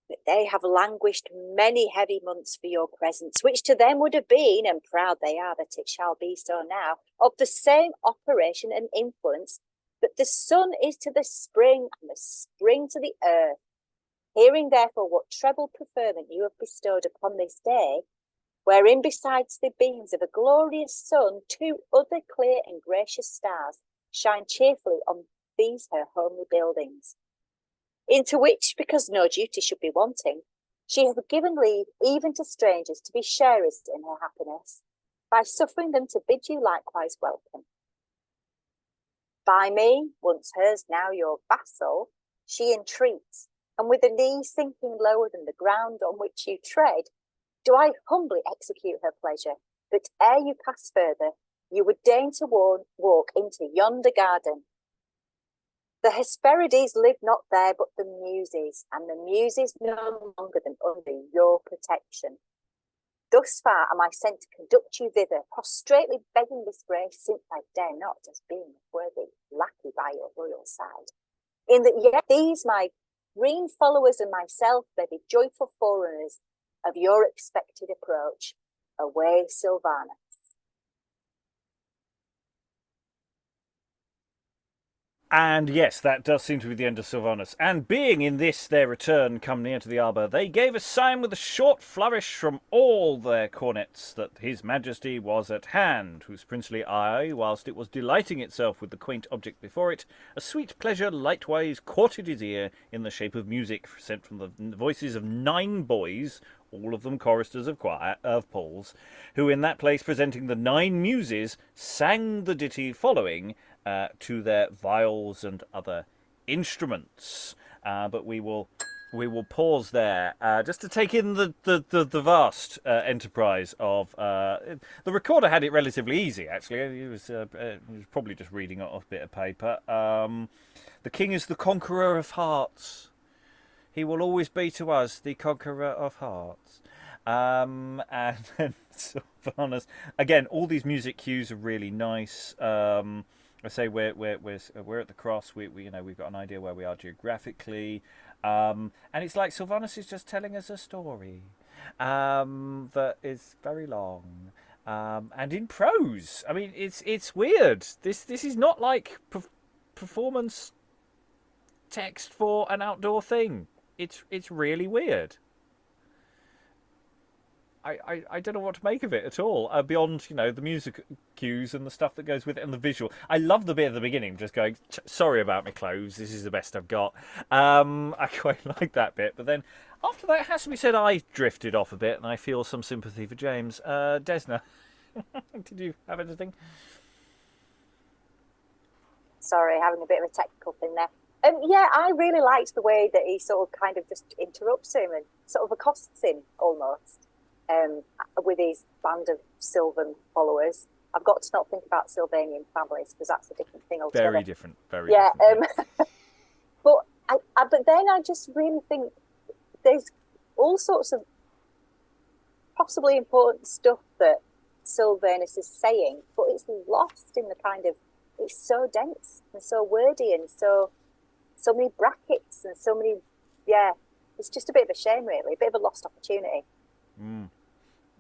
that they have languished many heavy months for your presence, which to them would have been, and proud they are that it shall be so now, of the same operation and influence that the sun is to the spring and the spring to the earth. Hearing therefore what treble preferment you have bestowed upon this day, wherein besides the beams of a glorious sun, 2 other clear and gracious stars shine cheerfully on these her homely buildings, into which, because no duty should be wanting, she hath given leave even to strangers to be sharers in her happiness, by suffering them to bid you likewise welcome. By me, once hers, now your vassal, she entreats, and with a knee sinking lower than the ground on which you tread, do I humbly execute her pleasure, that ere you pass further, you would deign to walk into yonder garden. The Hesperides live not there, but the Muses, and the Muses no longer than under your protection. Thus far am I sent to conduct you thither, prostrately begging this grace, since I dare not, as being a worthy lackey by your royal side. In that yet these my green followers and myself may be joyful forerunners of your expected approach. Away, Sylvana. And yes, that does seem to be the end of Sylvanus. And being in this their return come near to the arbour, they gave a sign with a short flourish from all their cornets that his majesty was at hand, whose princely eye, whilst it was delighting itself with the quaint object before it, a sweet pleasure lightwise courted his ear in the shape of music sent from the voices of 9 boys, all of them choristers of Paul's, who in that place presenting the 9 muses sang the ditty following, to their viols and other instruments. But we will pause there just to take in the vast enterprise of the recorder. Had it relatively easy, actually. He was probably just reading off a bit of paper. The king is the conqueror of hearts. He will always be to us the conqueror of hearts. And then Sylvanus, again, all these music cues are really nice. I say we're at the cross. We've got an idea where we are geographically, and it's like Sylvanus is just telling us a story that is very long, and in prose. I mean, it's weird. This is not like performance text for an outdoor thing. It's really weird. I don't know what to make of it at all, beyond, the music cues and the stuff that goes with it and the visual. I love the bit at the beginning, just going, sorry about my clothes, this is the best I've got. I quite like that bit, but then after that, it has to be said, I drifted off a bit and I feel some sympathy for James. Desna, did you have anything? Sorry, having a bit of a technical thing there. Yeah, I really liked the way that he sort of kind of just interrupts him and sort of accosts him almost. With his band of Sylvan followers. I've got to not think about Sylvanian families because that's a different thing altogether. Very different. Yeah. But then I just really think there's all sorts of possibly important stuff that Sylvanus is saying, but it's lost in the kind of, it's so dense and so wordy and so many brackets and so many, it's just a bit of a shame really, a bit of a lost opportunity.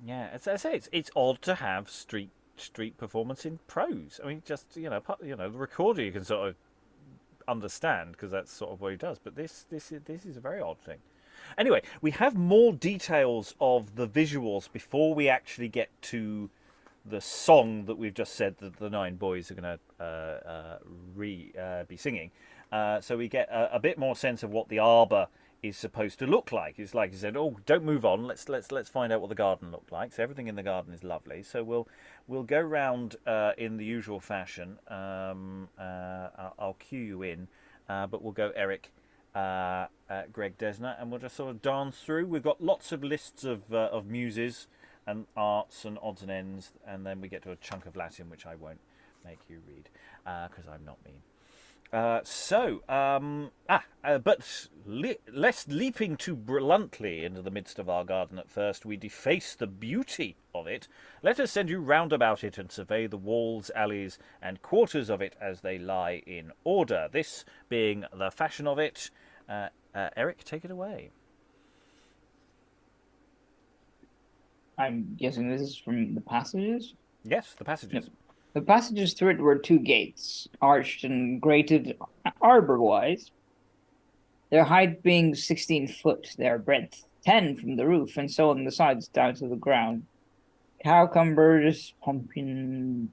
Yeah, as I say, it's odd to have street performance in prose. I mean, just the recorder you can sort of understand because that's sort of what he does. But this is a very odd thing. Anyway, we have more details of the visuals before we actually get to the song that we've just said that the 9 boys are going to be singing. So we get a bit more sense of what the arbour is supposed to look like. It's like he said, oh, don't move on, let's find out what the garden looked like. So everything in the garden is lovely. So we'll go round in the usual fashion. I'll cue you in, but we'll go Eric, Greg, Desna, and we'll just sort of dance through. We've got lots of lists of muses and arts and odds and ends, and then we get to a chunk of Latin which I won't make you read because I'm not mean. But lest leaping too bluntly into the midst of our garden at first, we deface the beauty of it. Let us send you round about it and survey the walls, alleys, and quarters of it as they lie in order. This being the fashion of it. Eric, take it away. I'm guessing this is from the passages? Yes, the passages. Yep. The passages through it were 2 gates, arched and grated arbor-wise, their height being 16 foot, their breadth 10 from the roof, and so on the sides down to the ground. Cucumbers, pumpkins,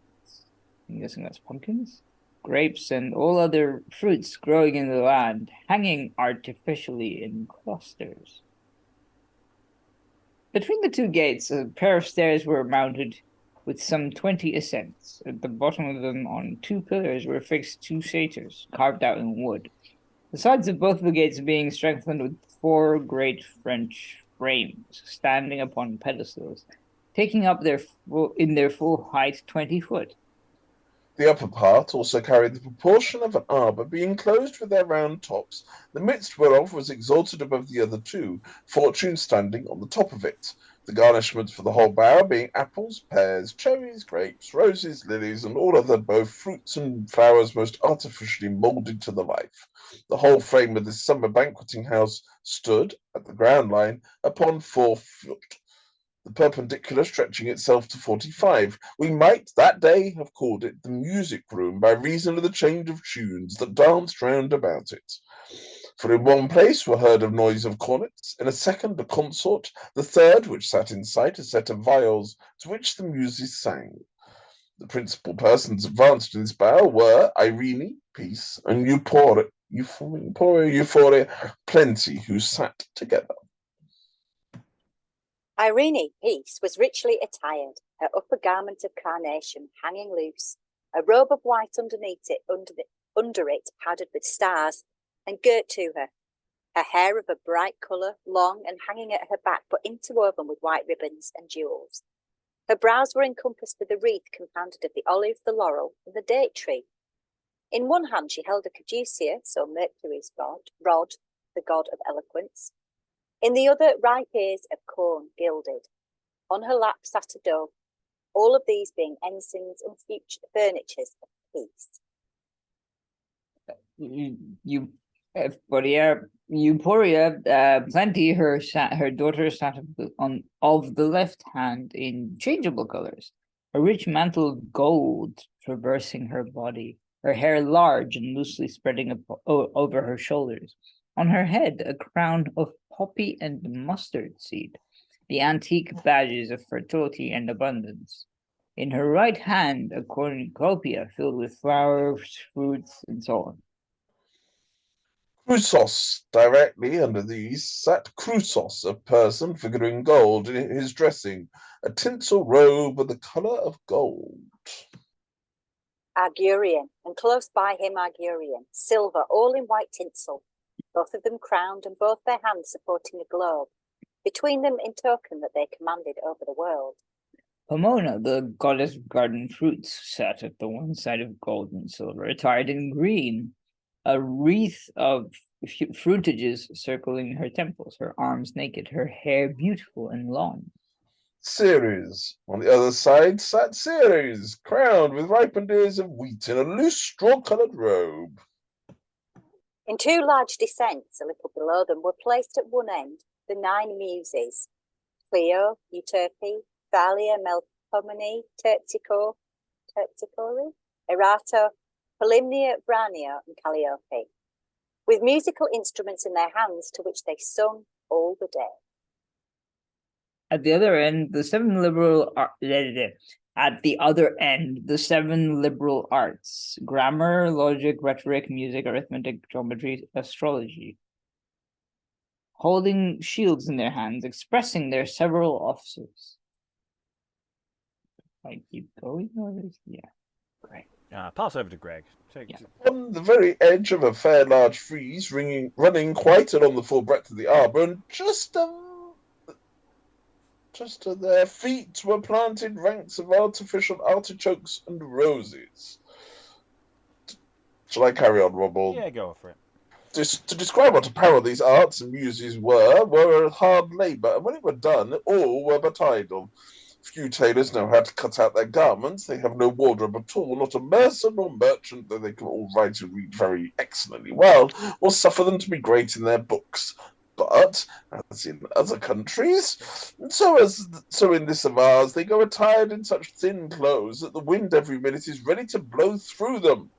I'm guessing that's pumpkins, grapes, and all other fruits growing in the land, hanging artificially in clusters. Between the 2 gates, a pair of stairs were mounted with some 20 ascents. At the bottom of them, on 2 pillars, were fixed 2 satyrs, carved out in wood. The sides of both the gates being strengthened with 4 great French frames, standing upon pedestals, taking up their full height 20 foot. The upper part also carried the proportion of an arbour, being closed with their round tops, the midst whereof was exalted above the other 2, fortune standing on the top of it. The garnishments for the whole bower being apples, pears, cherries, grapes, roses, lilies, and all other both fruits and flowers most artificially moulded to the life. The whole frame of this summer banqueting house stood, at the ground line, upon 4 foot. the perpendicular stretching itself to 45. We might that day have called it the music room by reason of the change of tunes that danced round about it. For in one place were heard a noise of cornets, in a second a consort, the third, which sat in sight, a set of viols, to which the muses sang. The principal persons advanced in this bower were Irene, peace, and Euphoria, plenty, who sat together. Irene, peace, was richly attired, her upper garment of carnation hanging loose, a robe of white underneath it, under it powdered with stars, and girt to her, her hair of a bright colour, long and hanging at her back, but interwoven with white ribbons and jewels. Her brows were encompassed with a wreath compounded of the olive, the laurel, and the date tree. In one hand she held a caducea, so Mercury's god, Rod, the god of eloquence. In the other, ripe ears of corn gilded. On her lap sat a dove, all of these being ensigns and future furnitures of peace. Euphoria, plenty, her daughter sat of the left hand in changeable colors, a rich mantle of gold traversing her body, her hair large and loosely spreading over her shoulders. On her head, a crown of poppy and mustard seed, the antique badges of fertility and abundance. In her right hand, a cornucopia filled with flowers, fruits, and so on. Chrysos, directly under these, sat Chrysos, a person figuring gold in his dressing, a tinsel robe of the colour of gold. Argurian, and close by him Argurian, silver, all in white tinsel, both of them crowned and both their hands supporting a globe, between them in token that they commanded over the world. Pomona, the goddess of garden fruits, sat at the one side of gold and silver, attired in green, a wreath of fruitages circling her temples, her arms naked, her hair beautiful and long. Ceres. On the other side sat Ceres, crowned with ripened ears of wheat in a loose straw-coloured robe. In two large descents, a little below them, were placed at one end the 9 muses, Clio, Euterpe, Thalia, Melpomene, Terpsichore, Erato, Polymnia, Branio, and Calliope, with musical instruments in their hands to which they sung all the day. At the other end, the seven liberal arts: grammar, logic, rhetoric, music, arithmetic, geometry, astrology, holding shields in their hands, expressing their several offices. I keep going, yeah, great. Pass over to Greg. On the very edge of a fair large frieze, running quite along the full breadth of the arbour, and just at their feet were planted ranks of artificial artichokes and roses. Shall I carry on, Rob? Yeah, go for it. To describe what apparel these arts and muses were a hard labour, and when it were done, all were but idle. Few tailors know how to cut out their garments. They have no wardrobe at all. Not a mercer nor merchant, though they can all write and read very excellently well, will suffer them to be great in their books. But, as in other countries, so in this of ours, they go attired in such thin clothes that the wind every minute is ready to blow through them.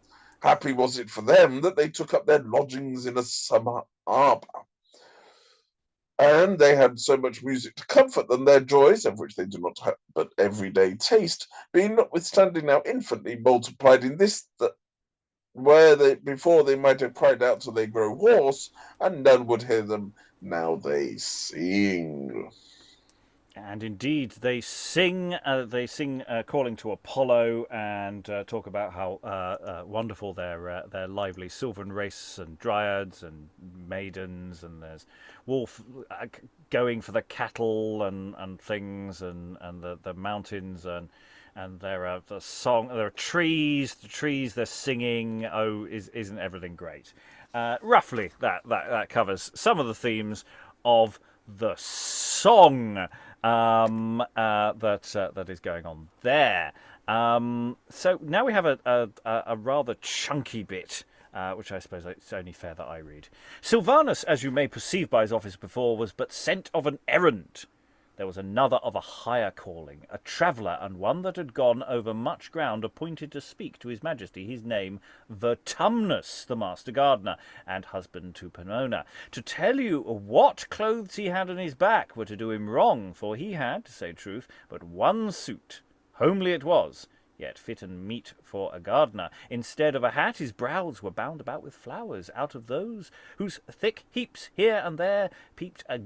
Happy was it for them that they took up their lodgings in a summer arbour. And they had so much music to comfort them, their joys, of which they do not have but everyday taste, being notwithstanding now infinitely multiplied in this, that where before they might have cried out till they grow hoarse, and none would hear them, now they sing. And indeed, they sing calling to Apollo, and talk about how wonderful their lively sylvan race and dryads and maidens, and there's wolf going for the cattle and things, and the mountains, and there are there are trees. The trees they're singing. Oh, isn't everything great? Roughly, that covers some of the themes of the song that is going on there. So now we have a rather chunky bit, which I suppose it's only fair that I read. Silvanus, as you may perceive by his office before, was but sent of an errand. There was another of a higher calling, a traveller, and one that had gone over much ground, appointed to speak to his majesty, his name Vertumnus, the master gardener, and husband to Pomona, to tell you what clothes he had on his back were to do him wrong, for he had, to say truth, but one suit, homely it was, yet fit and meet for a gardener. Instead of a hat, his brows were bound about with flowers, out of those whose thick heaps here and there peeped a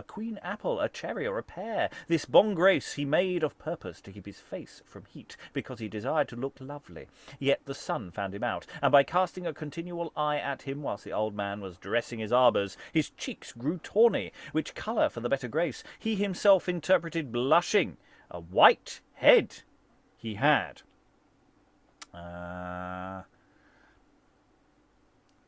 queen apple, a cherry, or a pear. This bon grace he made of purpose to keep his face from heat, because he desired to look lovely. Yet the sun found him out, and by casting a continual eye at him whilst the old man was dressing his arbours, his cheeks grew tawny, which colour for the better grace he himself interpreted blushing. A white head he had.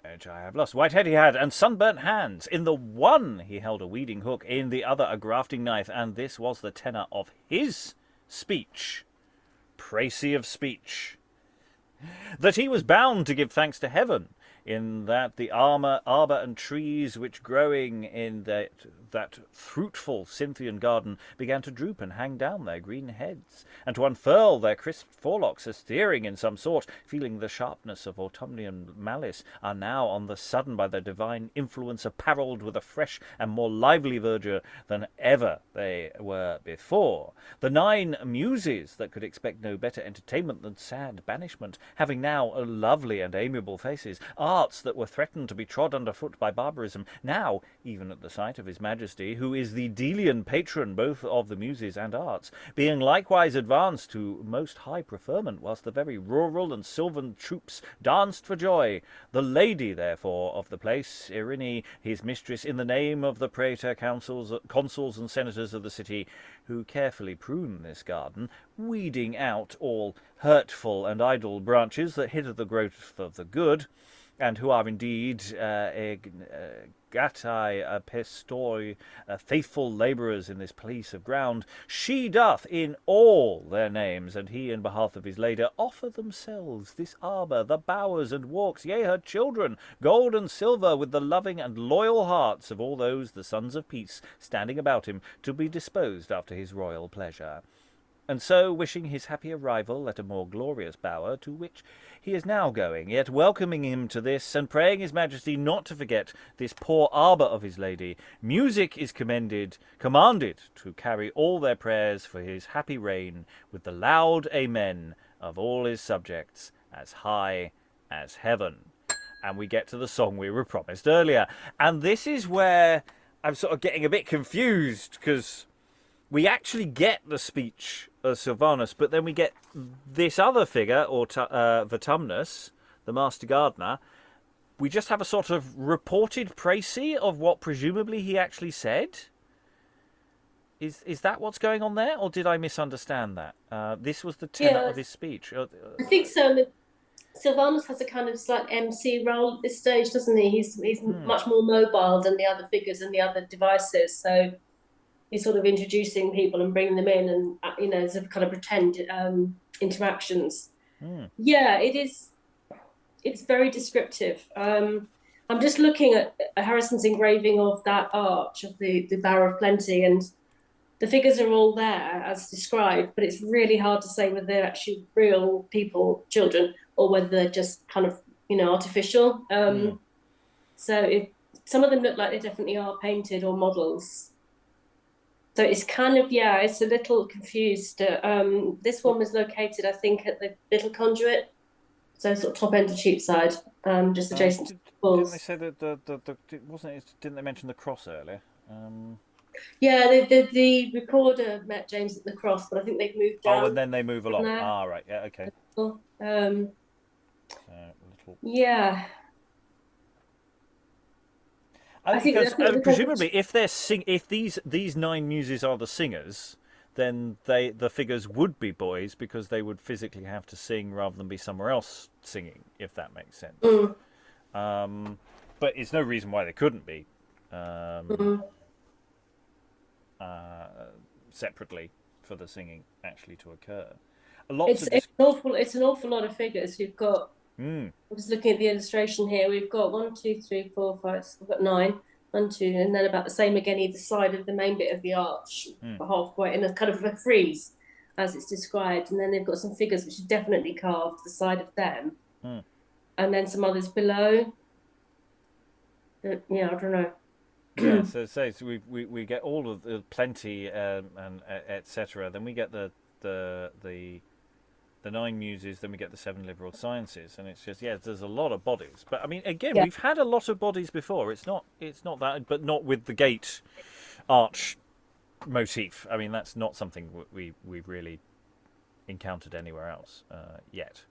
Which I have lost. White head he had, and sunburnt hands. In the one he held a weeding hook, in the other a grafting knife, and this was the tenor of his speech. Tracey of speech. That he was bound to give thanks to heaven, in that the arbour and trees which growing in that fruitful Cynthian garden began to droop and hang down their green heads, and to unfurl their crisp forelocks, as steering in some sort, feeling the sharpness of autumnian malice, are now on the sudden by their divine influence apparelled with a fresh and more lively verdure than ever they were before. The 9 muses, that could expect no better entertainment than sad banishment, having now lovely and amiable faces, arts that were threatened to be trod under foot by barbarism, now, even at the sight of his majesty, who is the Delian patron both of the muses and arts, being likewise advanced to most high preferment, whilst the very rural and sylvan troops danced for joy. The lady, therefore, of the place, Irene, his mistress, in the name of the praetor, consuls and senators of the city, who carefully prune this garden, weeding out all hurtful and idle branches that hinder the growth of the good, and who are indeed gatai pestoi, faithful labourers in this piece of ground, she doth in all their names, and he in behalf of his lady, offer themselves, this arbour, the bowers and walks, yea, her children, gold and silver, with the loving and loyal hearts of all those the sons of peace standing about him, to be disposed after his royal pleasure. And so, wishing his happy arrival at a more glorious bower, to which he is now going, yet welcoming him to this, and praying his majesty not to forget this poor arbour of his lady, music is commanded to carry all their prayers for his happy reign, with the loud amen of all his subjects, as high as heaven. And we get to the song we were promised earlier. And this is where I'm sort of getting a bit confused, because we actually get the speech of Sylvanus, but then we get this other figure, or Vertumnus, the master gardener. We just have a sort of reported précis of what presumably he actually said. Is that what's going on there, or did I misunderstand that? This was the tenor of his speech. I think so. Sylvanus has a kind of slight MC role at this stage, doesn't he? He's much more mobile than the other figures and the other devices, so he's sort of introducing people and bringing them in, and there's a kind of pretend interactions. Yeah, it is. It's very descriptive. I'm just looking at Harrison's engraving of that arch of the Bower of Plenty, and the figures are all there as described, but it's really hard to say whether they're actually real people, children, or whether they're just kind of artificial. So some of them look like they definitely are painted or models. So it's kind of, it's a little confused. This one was located, I think, at the Little Conduit, so sort of top end of Cheapside, just adjacent to the falls. Didn't they say that didn't they mention the cross earlier? Yeah, the recorder met James at the cross, but I think they've moved down. Oh, and then they move along. Right, yeah, okay. Yeah. I think presumably, if these 9 muses are the singers, then the figures would be boys, because they would physically have to sing rather than be somewhere else singing, if that makes sense. But it's no reason why they couldn't be separately for the singing actually to occur. It's an awful lot of figures. We've got. I'm just looking at the illustration here. We've got 1, 2, 3, 4, 5. We've got 9. 1, 2, and then about the same again either side of the main bit of the arch, halfway, in a kind of a frieze, as it's described. And then they've got some figures which are definitely carved to the side of them, and then some others below. But, yeah, I don't know. Yeah, so we get all of the plenty and etc. Then we get the 9 muses, then we get the 7 liberal sciences, and it's just there's a lot of bodies. But I mean, again, we've had a lot of bodies before. It's not that, but not with the gate arch motif. I mean, that's not something we've really encountered anywhere else yet.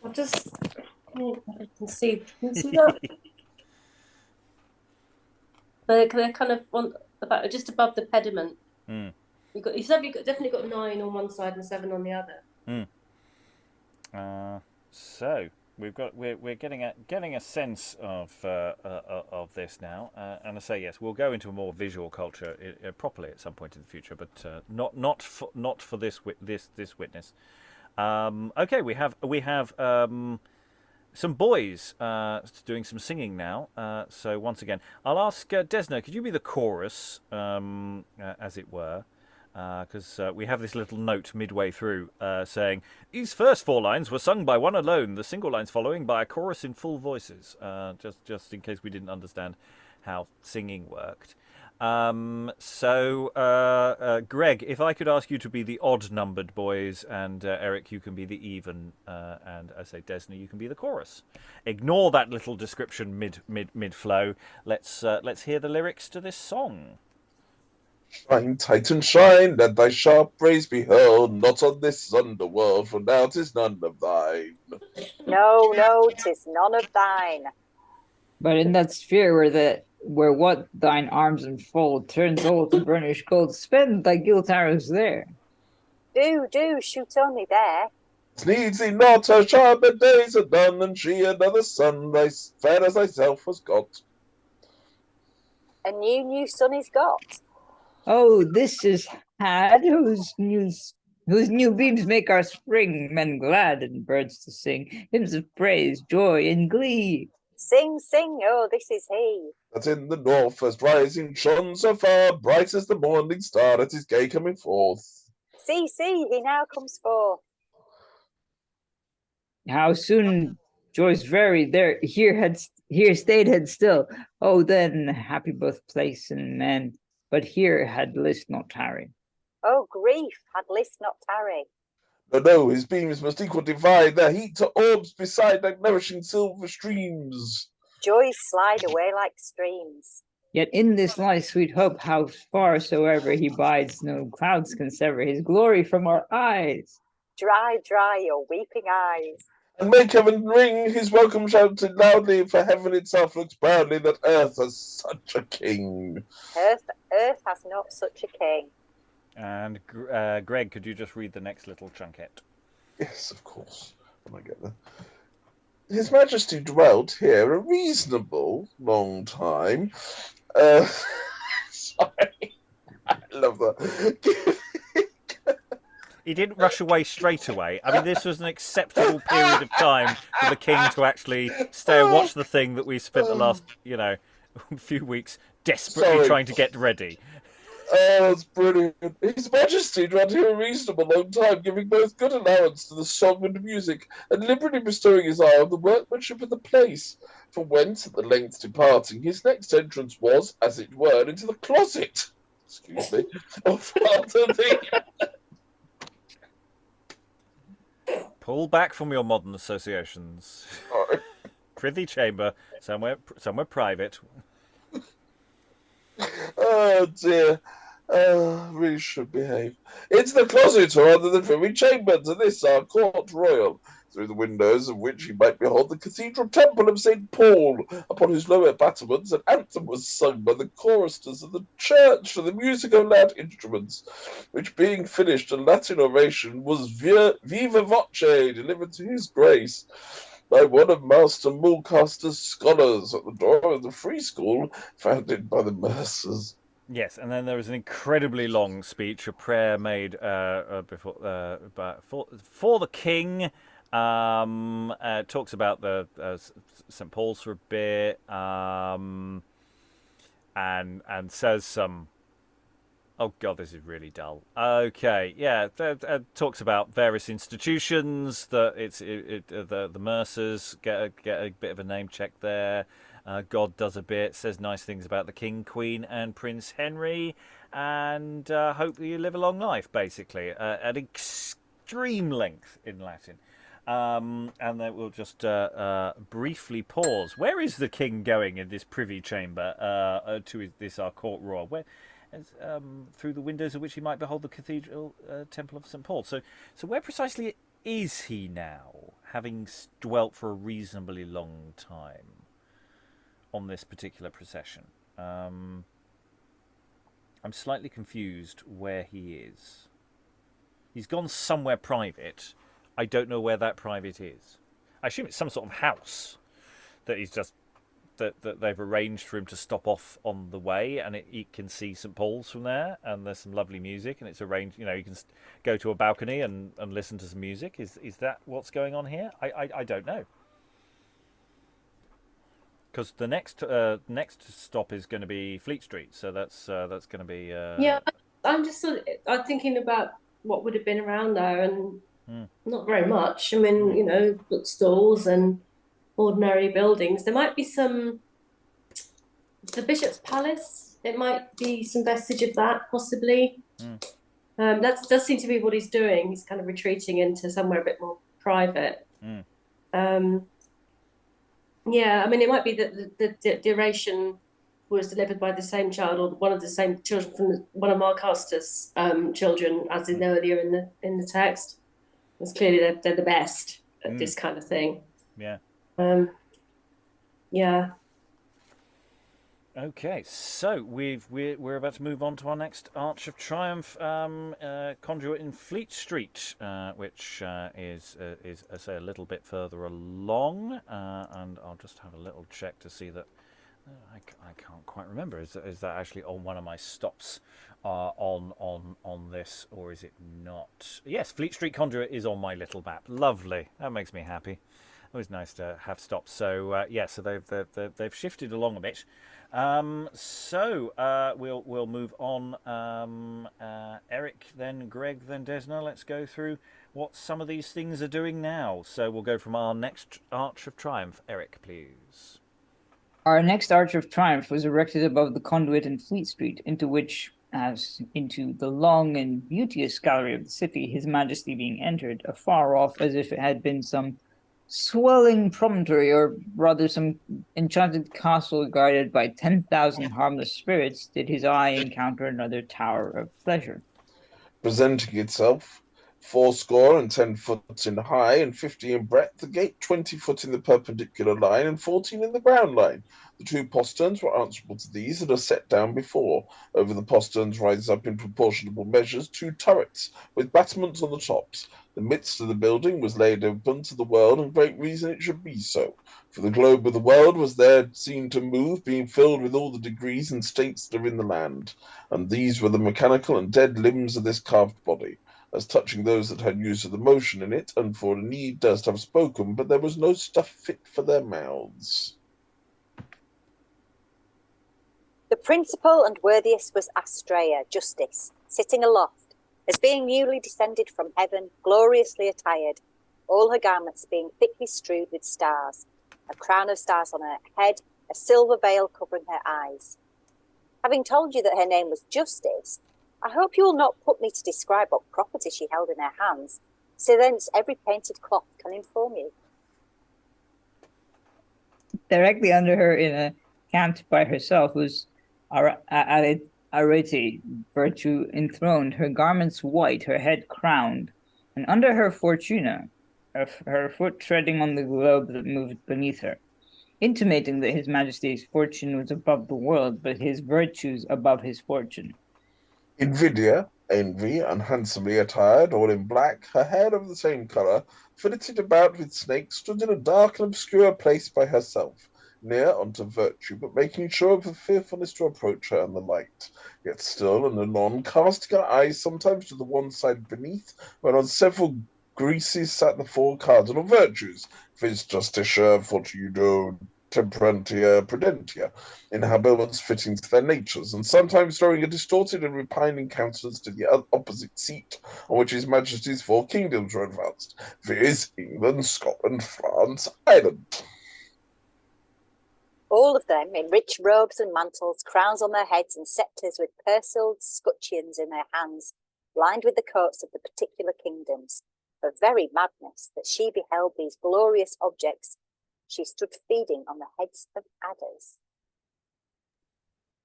I can see that. They're kind of about just above the pediment. You've definitely got 9 on one side and 7 on the other. So we're getting a sense of this now, and I say yes, we'll go into a more visual culture properly at some point in the future, but not for this witness. Okay, we have some boys doing some singing now. So once again, I'll ask Desna, could you be the chorus, as it were? Because we have this little note midway through saying, these first 4 lines were sung by one alone, the single lines following by a chorus in full voices, just in case we didn't understand how singing worked. Greg, if I could ask you to be the odd-numbered boys, and Eric, you can be the even, and I say Desna, you can be the chorus. Ignore that little description mid-flow. Let's hear the lyrics to this song. Shine, Titan, shine, let thy sharp rays be hurled, not on this underworld, for now 'tis none of thine. No, 'tis none of thine. But in that sphere where what thine arms enfold turns all to burnished gold, spend thy gilt arrows there. Do, shoot only there. Needs thee not, her sharpened days are done, and she another son, fair as thyself, has got. A new son is got. Oh, this is had, whose new beams make our spring, men glad and birds to sing, hymns of praise, joy, and glee. Sing, oh, this is he. That in the north, as rising shone so far, bright as the morning star at his gay coming forth. See, he now comes forth. How soon joys vary there, here stayed had still. Oh, then happy both place and men, but here had list not tarry. Oh, grief, had list not tarry. No, his beams must equal divide their heat to orbs beside like nourishing silver streams. Joys slide away like streams. Yet in this lies sweet hope, how far soever he bides, no clouds can sever his glory from our eyes. Dry your weeping eyes. And make heaven ring his welcome shouted loudly, for heaven itself looks proudly that earth has such a king. Earth has not such a king. And Greg, could you just read the next little chunket? Yes, of course. When I get there. His Majesty dwelt here a reasonable long time. Sorry. I love that. He didn't rush away straight away. I mean, this was an acceptable period of time for the king to actually stay and watch the thing that we spent the last, few weeks desperately trying to get ready. Oh, that's brilliant. His Majesty dwelt here a reasonable long time, giving both good allowance to the song and music, and liberally bestowing his eye on the workmanship of the place. From whence, at the length departing, his next entrance was, as it were, into the closet. Excuse me. Of Father the... Pull back from your modern associations. Sorry. Privy chamber, somewhere private. Oh dear. Really should behave. It's the closet rather than privy chamber to this our court royal, through the windows of which he might behold the cathedral temple of St. Paul, upon whose lower battlements an anthem was sung by the choristers of the church to the music of loud instruments, which being finished a Latin oration was viva voce delivered to his grace by one of Master Mulcaster's scholars at the door of the free school founded by the Mercers. Yes, and then there was an incredibly long speech, a prayer made for the king, Talks about the St. Paul's for a bit, and says some. Oh God, this is really dull. Okay, yeah, talks about various institutions. That the Mercers get a bit of a name check there. God does a bit, says nice things about the King, Queen, and Prince Henry, and hope that you live a long life, basically, at extreme length in Latin. And then we'll just briefly pause. Where is the king going in this privy chamber to this our court royal? Where? Through the windows of which he might behold the cathedral temple of St. Paul. So where precisely is he now, having dwelt for a reasonably long time on this particular procession? I'm slightly confused where he is. He's gone somewhere private. I don't know where that private is. I assume it's some sort of house that he's just that they've arranged for him to stop off on the way, and he can see St. Paul's from there, and there's some lovely music, and it's arranged. You can go to a balcony and listen to some music. Is that what's going on here? I don't know, because the next stop is going to be Fleet Street, so that's going to be. Yeah, I'm thinking about what would have been around there, and not very much. I mean, bookstores and ordinary buildings. There might be the Bishop's Palace. It might be some vestige of that, possibly. That does seem to be what he's doing. He's kind of retreating into somewhere a bit more private. Yeah, I mean, it might be that the oration was delivered by the same child or one of the same children from one of Mark Astor's children, as in earlier in the text. It's clearly they're the best at this kind of thing. Yeah. Yeah. Okay, so we're about to move on to our next Arch of Triumph conduit in Fleet Street, which is I say a little bit further along, and I'll just have a little check to see that. I can't quite remember. Is that actually on one of my stops on this, or is it not? Yes, Fleet Street Conduit is on my little map. Lovely. That makes me happy. Always nice to have stops. So so they've shifted along a bit. So we'll move on. Eric, then Greg, then Desna. Let's go through what some of these things are doing now. So we'll go from our next Arch of Triumph. Eric, please. Our next Arch of Triumph was erected above the conduit in Fleet Street, into which, as into the long and beauteous gallery of the city, His Majesty being entered, afar off, as if it had been some swelling promontory, or rather some enchanted castle guarded by 10,000 harmless spirits, did his eye encounter another tower of pleasure. Presenting itself 80 foot in high and 50 in breadth, the gate 20 foot in the perpendicular line and 14 in the ground line. The two posterns were answerable to these and are set down before. Over the posterns rise up in proportionable measures 2 turrets, with battlements on the tops. The midst of the building was laid open to the world, and great reason it should be so. For the globe of the world was there seen to move, being filled with all the degrees and states that are in the land. And these were the mechanical and dead limbs of this carved body. As touching those that had use of the motion in it, and for a need durst have spoken, but there was no stuff fit for their mouths. The principal and worthiest was Astrea, Justice, sitting aloft, as being newly descended from heaven, gloriously attired, all her garments being thickly strewed with stars, a crown of stars on her head, a silver veil covering her eyes. Having told you that her name was Justice, I hope you will not put me to describe what property she held in her hands, so thence every painted cloth can inform you. Directly under her, in a camped by herself, was Arete, virtue enthroned, her garments white, her head crowned, and under her Fortuna, her foot treading on the globe that moved beneath her, intimating that His Majesty's fortune was above the world, but his virtues above his fortune. Invidia, Envy, unhandsomely attired, all in black, her hair of the same colour, filleted about with snakes, stood in a dark and obscure place by herself, near unto Virtue, but making sure of her fearfulness to approach her in the light, yet still and anon casting her eyes sometimes to the one side beneath, where on several Greasy sat the four cardinal virtues, vis justitia, fortitudo, temperantia, prudentia, in habiliments fitting to their natures, and sometimes throwing a distorted and repining countenance to the opposite seat on which his Majesty's four kingdoms were advanced, viz., England, Scotland, France, Ireland. All of them in rich robes and mantles, crowns on their heads, and sceptres with pursled scutcheons in their hands, lined with the coats of the particular kingdoms. For very madness that she beheld these glorious objects, she stood feeding on the heads of adders.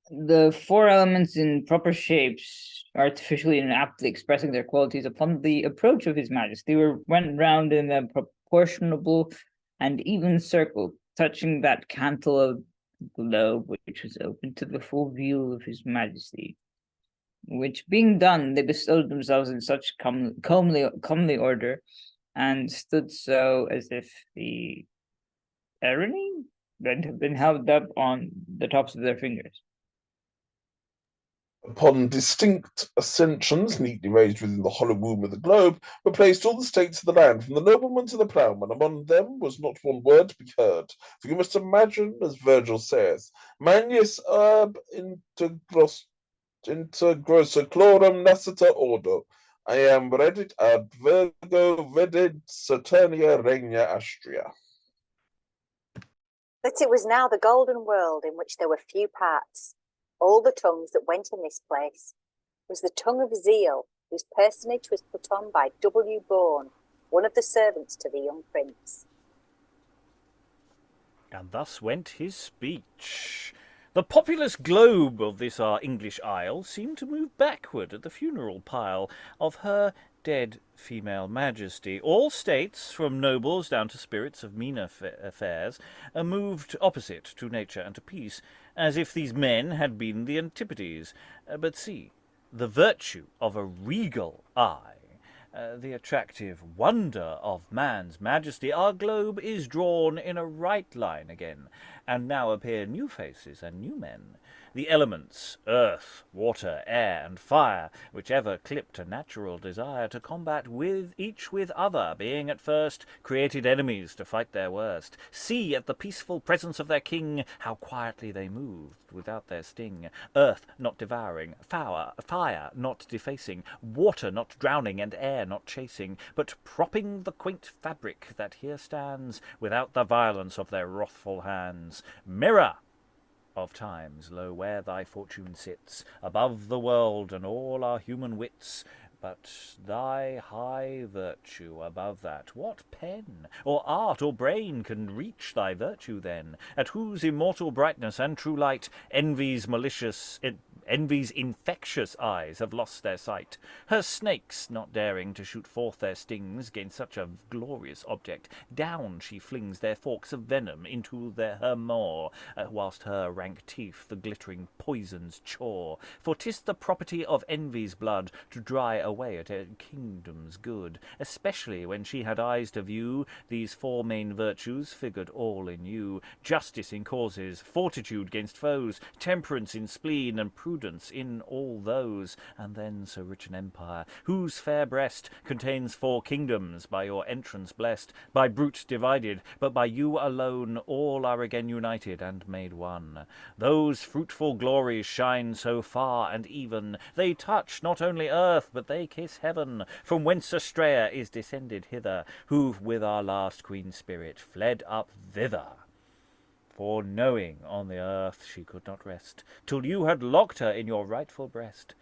The four elements in proper shapes, artificially and aptly expressing their qualities upon the approach of His Majesty, went round in a proportionable and even circle, touching that cantle of globe which was open to the full view of His Majesty. Which being done, they bestowed themselves in such comely order, and stood so as if the errany had been held up on the tops of their fingers. Upon distinct ascensions, neatly raised within the hollow womb of the globe, were placed all the states of the land, from the nobleman to the ploughman. Among them was not one word to be heard. For you must imagine, as Virgil says, Magnus urb intergrossiclorum nascita ordo. I am reddit ad Virgo vedid Saturnia regna Astria. That it was now the golden world in which there were few parts. All the tongues that went in this place was the tongue of zeal, whose personage was put on by W. Bourne, one of the servants to the young prince. And thus went his speech. The populous globe of this our English isle seemed to move backward at the funeral pile of her dead female majesty. All states, from nobles down to spirits of meaner affairs, moved opposite to nature and to peace, as if these men had been the antipodes. But see, the virtue of a regal eye, the attractive wonder of man's majesty, our globe is drawn in a right line again, and now appear new faces and new men. The elements, earth, water, air, and fire, which ever clipped a natural desire to combat with each with other, being at first created enemies to fight their worst. See, at the peaceful presence of their king, how quietly they moved, without their sting. Earth not devouring, fire not defacing, water not drowning, and air not chasing, but propping the quaint fabric that here stands, without the violence of their wrathful hands. Mirror of times, lo, where thy fortune sits, above the world and all our human wits, but thy high virtue above that, what pen, or art, or brain can reach thy virtue then, at whose immortal brightness and true light envy's infectious eyes have lost their sight. Her snakes, not daring to shoot forth their stings gainst such a glorious object, down she flings their forks of venom into her maw, whilst her rank teeth the glittering poisons chaw. For 'tis the property of envy's blood to dry away at a kingdom's good, especially when she had eyes to view these four main virtues figured all in you: justice in causes, fortitude gainst foes, temperance in spleen, and prudence in all those. And then so rich an empire, whose fair breast contains four kingdoms, by your entrance blessed, by brute divided, but by you alone all are again united and made one. Those fruitful glories shine so far and even, they touch not only earth, but they kiss heaven, from whence Astrea is descended hither, who with our last queen spirit fled up thither. For knowing on the earth she could not rest, till you had locked her in your rightful breast.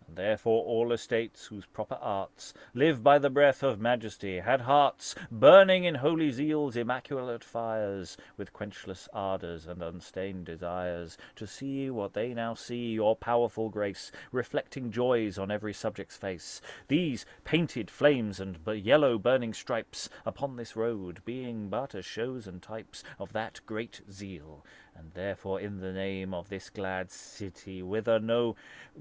And therefore all estates whose proper arts live by the breath of majesty had hearts burning in holy zeal's immaculate fires, with quenchless ardours and unstained desires, to see what they now see, your powerful grace, reflecting joys on every subject's face. These painted flames and yellow burning stripes upon this road, being but as shows and types of that great zeal. And therefore in the name of this glad city, whither no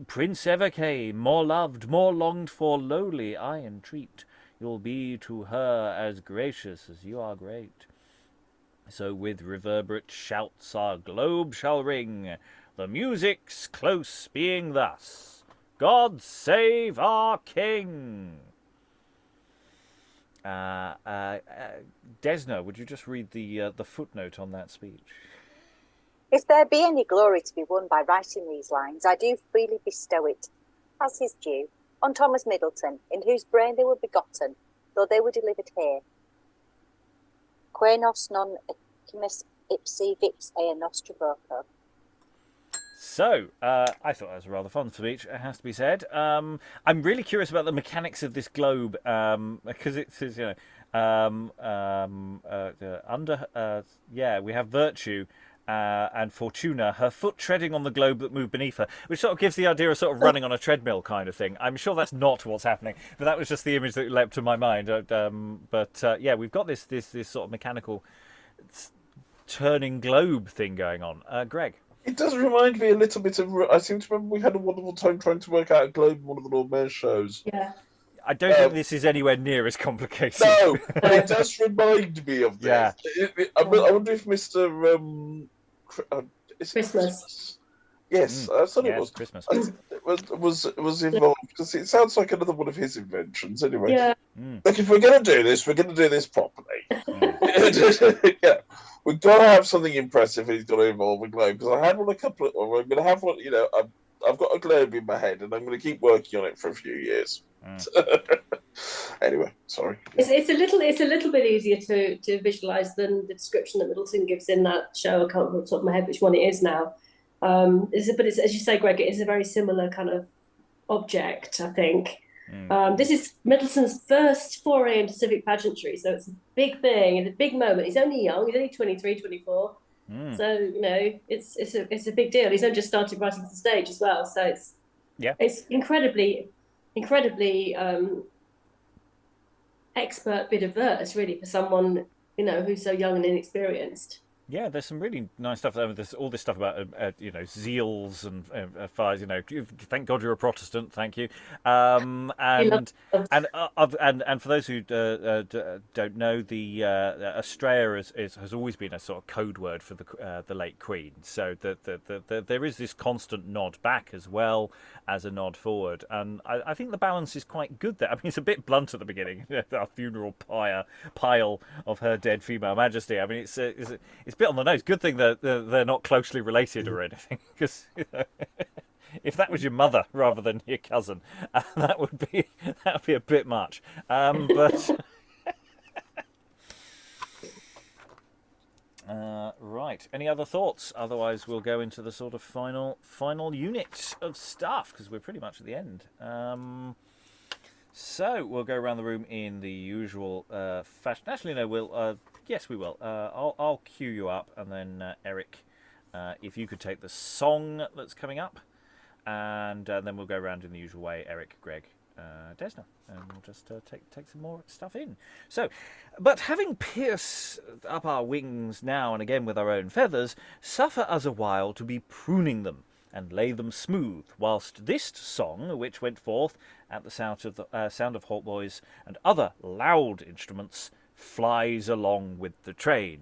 prince ever came, more loved, more longed for, lowly I entreat, you'll be to her as gracious as you are great. So with reverberate shouts our globe shall ring, the music's close being thus: God save our King! Desna, would you just read the footnote on that speech? If there be any glory to be won by writing these lines, I do freely bestow it, as his due, on Thomas Middleton, in whose brain they were begotten, though they were delivered here. Que nos non equimus ipsi vix ea nostra voco. So, I thought that was a rather fun speech, it has to be said. I'm really curious about the mechanics of this globe, because it says, we have Virtue and Fortuna, her foot treading on the globe that moved beneath her, which sort of gives the idea of sort of running on a treadmill kind of thing. I'm sure that's not what's happening, but that was just the image that leapt to my mind. We've got this sort of mechanical turning globe thing going on. Greg? It does remind me a little bit of... I seem to remember we had a wonderful time trying to work out a globe in one of the Lord Mayor's shows. Yeah. I don't think this is anywhere near as complicated. No, but it does remind me of this. Yeah. I wonder if Mr. Christmas. Yes, I thought it was Christmas. I think it was involved because it sounds like another one of his inventions. Anyway, Yeah. Like if we're going to do this, we're going to do this properly. Yeah, we've got to have something impressive. He's got to involve a globe because I had one a couple of. Or I'm going to have one. I've got a globe in my head, and I'm going to keep working on it for a few years. Anyway, sorry. It's a little bit easier to visualize than the description that Middleton gives in that show. I can't remember off the top of my head which one it is now. It's, as you say, Greg, it is a very similar kind of object, I think. This is Middleton's first foray into civic pageantry, so it's a big thing and a big moment. He's only young, he's only 23, 24. So, it's a big deal. He's only just started writing for the stage as well, so it's incredibly expert bit of verse, really, for someone, who's so young and inexperienced. Yeah, there's some really nice stuff there. There's all this stuff about zeals and fires. Thank God you're a Protestant. Thank you. And for those who don't know, the Australia has always been a sort of code word for the late Queen. So there is this constant nod back as well as a nod forward, and I think the balance is quite good there. I mean, it's a bit blunt at the beginning, our funeral pile of Her Dead Female Majesty. I mean, it's a bit on the nose. Good thing that they're not closely related or anything, because if that was your mother rather than your cousin, that would be a bit much. Right. Any other thoughts? Otherwise, we'll go into the sort of final unit of stuff because we're pretty much at the end. So we'll go around the room in the usual fashion. Actually, no, yes, we will. I'll cue you up, and then Eric, if you could take the song that's coming up, and then we'll go around in the usual way. Eric, Greg, Desna, and we'll just take some more stuff in. So, but having pierced up our wings now and again with our own feathers, suffer us a while to be pruning them and lay them smooth, whilst this song, which went forth at the sound of hautboys and other loud instruments, flies along with the train.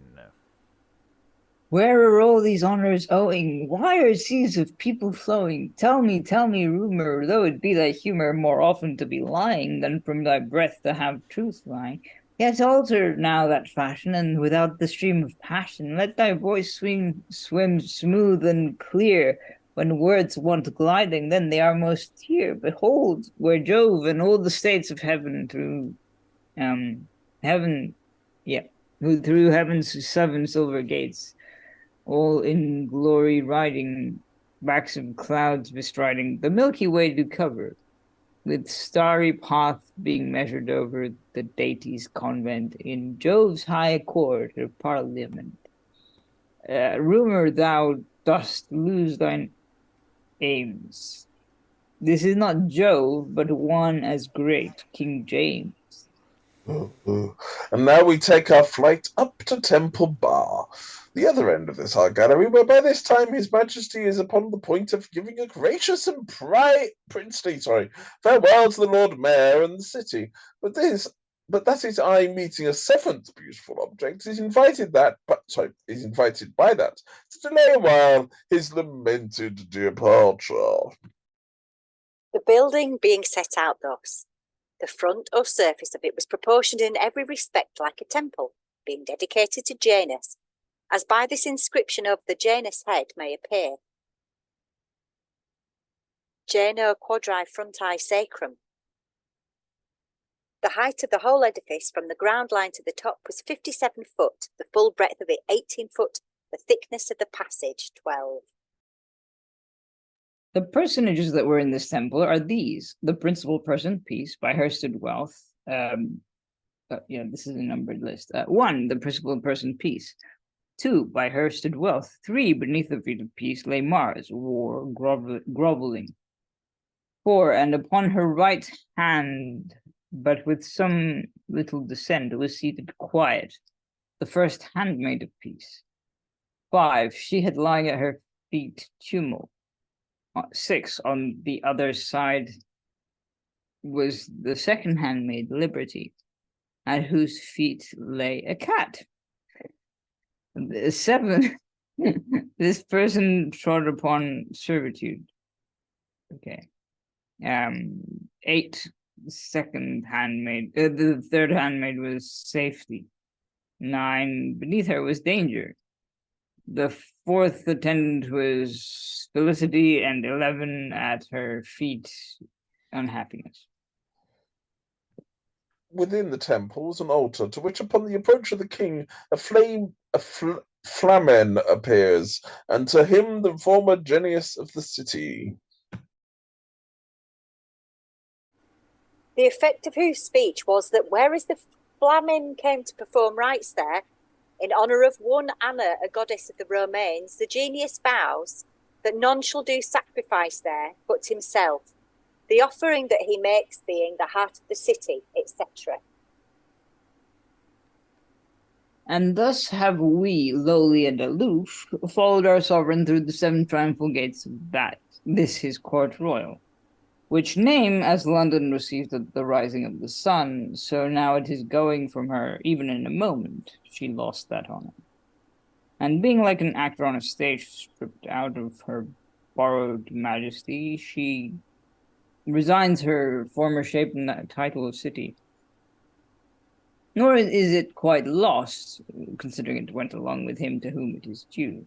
Where are all these honors owing? Why are seas of people flowing? Tell me, rumor, though it be thy humor more often to be lying than from thy breath to have truth lie. Yet alter now that fashion, and without the stream of passion, let thy voice swim smooth and clear. When words want gliding, then they are most dear. Behold, where Jove and all the states of heaven through heaven's 7 silver gates, all in glory riding, backs of clouds bestriding, the Milky Way do cover, with starry path being measured over the deity's convent in Jove's high accord or parliament. Rumor thou dost lose thine aims. This is not Jove, but one as great, King James. And now we take our flight up to Temple Bar, the other end of this art gallery, where by this time His Majesty is upon the point of giving a gracious and princely farewell to the Lord Mayor and the city. But that his eye meeting a 7th beautiful object is invited by that to delay a while his lamented departure. The building being set out thus, The front or surface of it was proportioned in every respect like a temple, being dedicated to Janus, as by this inscription over the Janus head may appear. Jano quadri fronti sacrum. The height of the whole edifice from the ground line to the top was 57 foot, the full breadth of it 18 foot, the thickness of the passage 12. The personages that were in this temple are these: the principal person, Peace, by her stood Wealth. This is a numbered list. 1, the principal person, Peace. 2, by her stood Wealth. 3, beneath the feet of Peace lay Mars, War, groveling. 4, and upon her right hand, but with some little descent, was seated Quiet, the first handmaid of Peace. 5, she had lying at her feet Tumult. 6, on the other side was the second handmaid, Liberty, at whose feet lay a cat. 7, this person trod upon Servitude. Okay. 8, second handmaid, the third handmaid was Safety. 9, beneath her was Danger. The fourth attendant was Felicity, and 11 at her feet, Unhappiness. Within the temple was an altar, to which, upon the approach of the king, a flamen appears, and to him the former genius of the city. The effect of whose speech was that whereas the flamen came to perform rites there, in honour of one Anna, a goddess of the Romanes, the genius vows that none shall do sacrifice there but himself, the offering that he makes being the heart of the city, etc. And thus have we, lowly and aloof, followed our sovereign through the 7 triumphal gates of this his court royal, which name, as London received at the rising of the sun, so now it is going from her, even in a moment, she lost that honor. And being like an actor on a stage, stripped out of her borrowed majesty, she resigns her former shape and that title of city. Nor is it quite lost, considering it went along with him to whom it is due.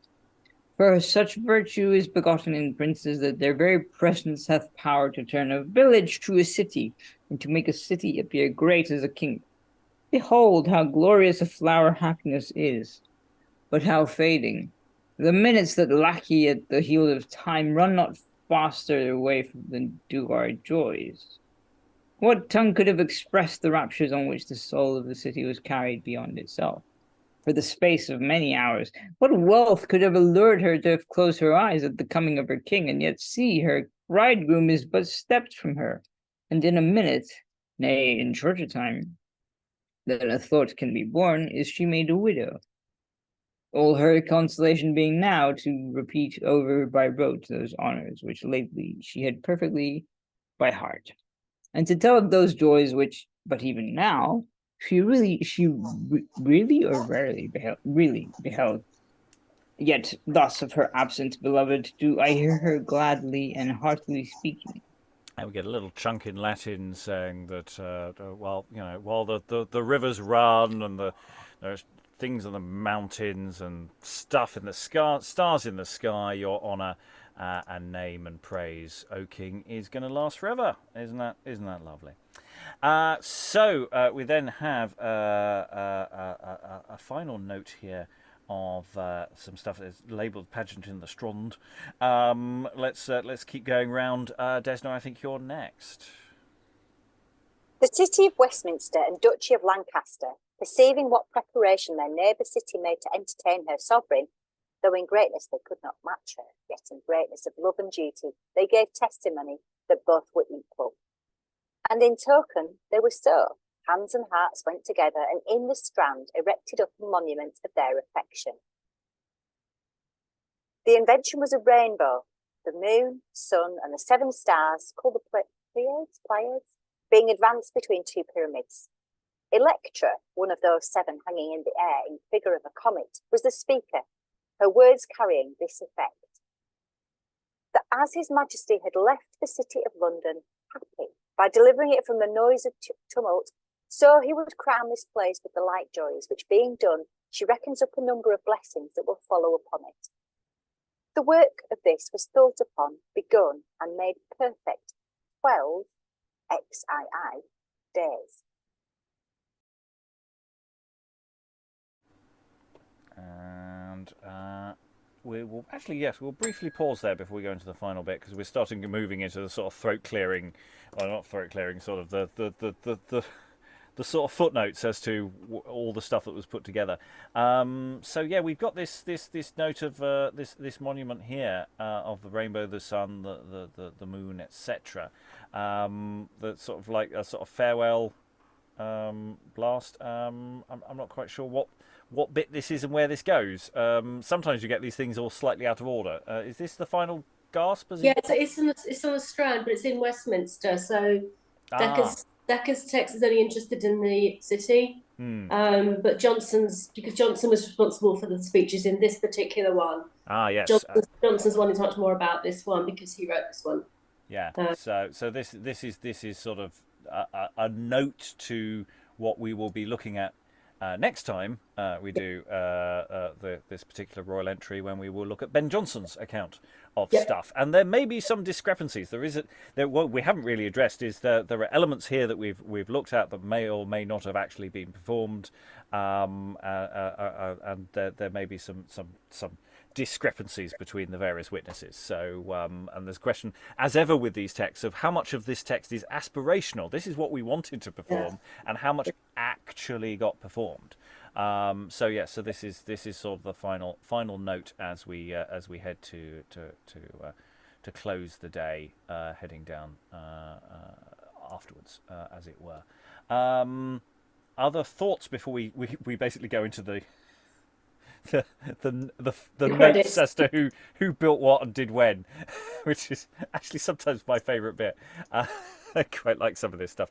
For such virtue is begotten in princes that their very presence hath power to turn a village to a city, and to make a city appear great as a kingdom. Behold how glorious a flower happiness is, but how fading. The minutes that lackey at the heel of time run not faster away than do our joys. What tongue could have expressed the raptures on which the soul of the city was carried beyond itself? For the space of many hours, what wealth could have allured her to have closed her eyes at the coming of her king, and yet see, her bridegroom is but stepped from her, and in a minute, nay, in shorter time than a thought can be borne, is she made a widow. All her consolation being now to repeat over by rote those honors which lately she had perfectly by heart, and to tell of those joys which, but even now, she really or rarely beheld. Yet thus of her absent beloved do I hear her gladly and heartily speaking. And we get a little chunk in Latin saying that, while the rivers run and there's things on the mountains and stuff in the sky, stars in the sky, your honour and name and praise, O King, is going to last forever. Isn't that lovely? So we then have a final note here of some stuff that's labelled "Pageant in the Strand." Let's keep going round. Desna, I think you're next. The city of Westminster and Duchy of Lancaster, perceiving what preparation their neighbour city made to entertain her sovereign, though in greatness they could not match her, yet in greatness of love and duty they gave testimony that both were equal. And in token they were so, hands and hearts went together, and in the Strand erected up a monument of their affection. The invention was a rainbow, the moon, sun, and the 7 stars, called the Pleiades, being advanced between 2 pyramids. Electra, one of those 7 hanging in the air in figure of a comet, was the speaker, her words carrying this effect: that as His Majesty had left the city of London happy by delivering it from the noise of tumult. So he would crown this place with the like joys, which being done, she reckons up a number of blessings that will follow upon it. The work of this was thought upon, begun, and made perfect 12 XII days. And we will actually, yes, we'll briefly pause there before we go into the final bit, because we're moving into the sort of throat clearing, well, not throat clearing, sort of the sort of footnotes as to all the stuff that was put together. So yeah, we've got this note of this monument here of the rainbow, the sun, the moon, etc. That's sort of like a sort of farewell blast. I'm not quite sure what bit this is and where this goes. Sometimes you get these things all slightly out of order. Is this the final gasp? Yeah, so it's on the Strand, but it's in Westminster. So Dekker's text is only interested in the city, but because Johnson was responsible for the speeches in this particular one. Yes. Johnson's one is much more about this one because he wrote this one. Yeah. So this is sort of a note to what we will be looking at next time we do this particular royal entry, when we will look at Ben Jonson's account of stuff. And there may be some discrepancies. What we haven't really addressed is there are elements here that we've looked at that may or may not have actually been performed, and there may be some discrepancies between the various witnesses. So and there's a question, as ever with these texts, of how much of this text is aspirational. This is what we wanted to perform, and how much actually got performed. So this is sort of the final note as we head to close the day, heading down afterwards, as it were. Other thoughts before we basically go into the notes as to who built what and did when, which is actually sometimes my favourite bit. I quite like some of this stuff.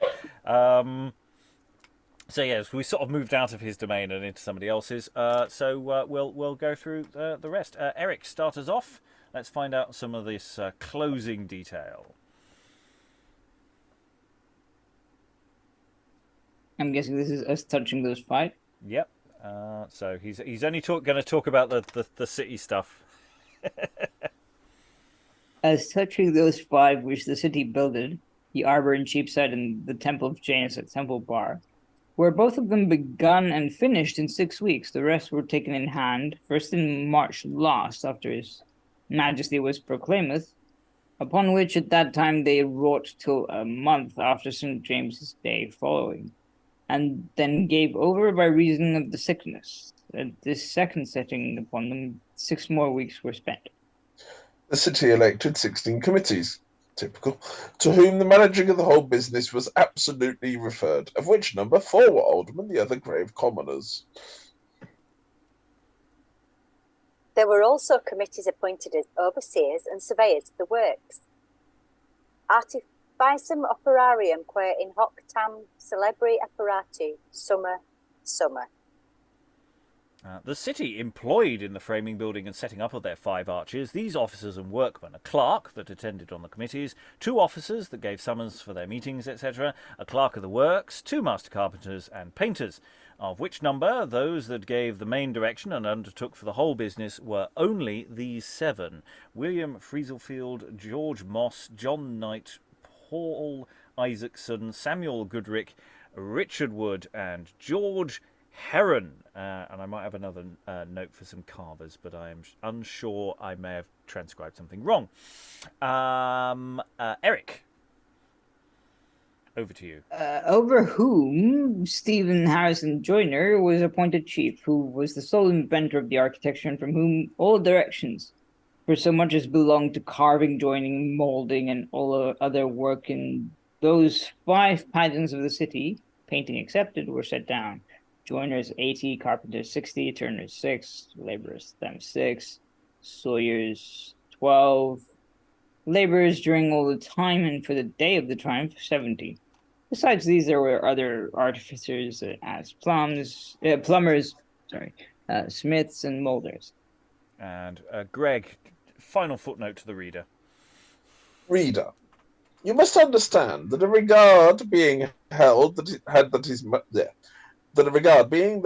So yes, we sort of moved out of his domain and into somebody else's. So we'll go through the rest. Eric, start us off. Let's find out some of this closing detail. I'm guessing this is us touching those 5. Yep. So he's only going to talk about the city stuff. As touching those 5 which the city builded, the Arbor in Cheapside and the Temple of Janus at Temple Bar, were both of them begun and finished in 6 weeks. The rest were taken in hand, first in March last, after his Majesty was proclaimeth, upon which at that time they wrought till a month after St. James's Day following, and then gave over by reason of the sickness. At this second setting upon them, 6 more weeks were spent. The city elected 16 committees, typical, to whom the managing of the whole business was absolutely referred, of which number 4 were aldermen, the other grave commoners. There were also committees appointed as overseers and surveyors of the works. Artificem operarium quae in hoc tam celebri apparatu, summa. The city employed in the framing, building and setting up of their 5 arches these officers and workmen: a clerk that attended on the committees, 2 officers that gave summons for their meetings, etc., a clerk of the works, 2 master carpenters and painters, of which number those that gave the main direction and undertook for the whole business were only these 7: William Frieselfield, George Moss, John Knight, Paul Isaacson, Samuel Goodrick, Richard Wood and George Heron. And I might have another note for some carvers, but I am unsure. I may have transcribed something wrong. Eric, over to you. Over whom Stephen Harrison Joyner was appointed chief, who was the sole inventor of the architecture, and from whom all directions, for so much as belonged to carving, joining, moulding, and all other work in those 5 pageants of the city, painting excepted, were set down. Joiners 80, carpenters 60, turners 6, laborers them 6, sawyers 12, laborers during all the time and for the day of the triumph 70. Besides these, there were other artificers as plumbers, smiths and moulders. And Greg, final footnote to the reader. Reader, You must understand that a regard being held that it had that his that a regard being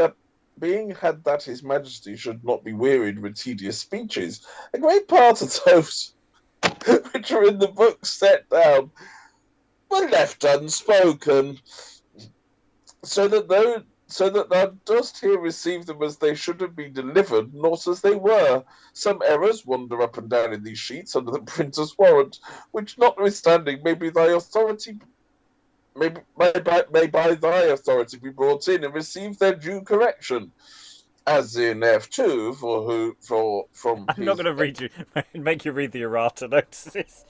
had that his majesty should not be wearied with tedious speeches. A great part of those which are in the book set down were left unspoken, so that thou dost here receive them as they should have been delivered, not as they were. Some errors wander up and down in these sheets under the printer's warrant, which notwithstanding may be thy authority may by thy authority be brought in and receive their due correction. As in F2, from I'm not going to read you, make you read the errata notices.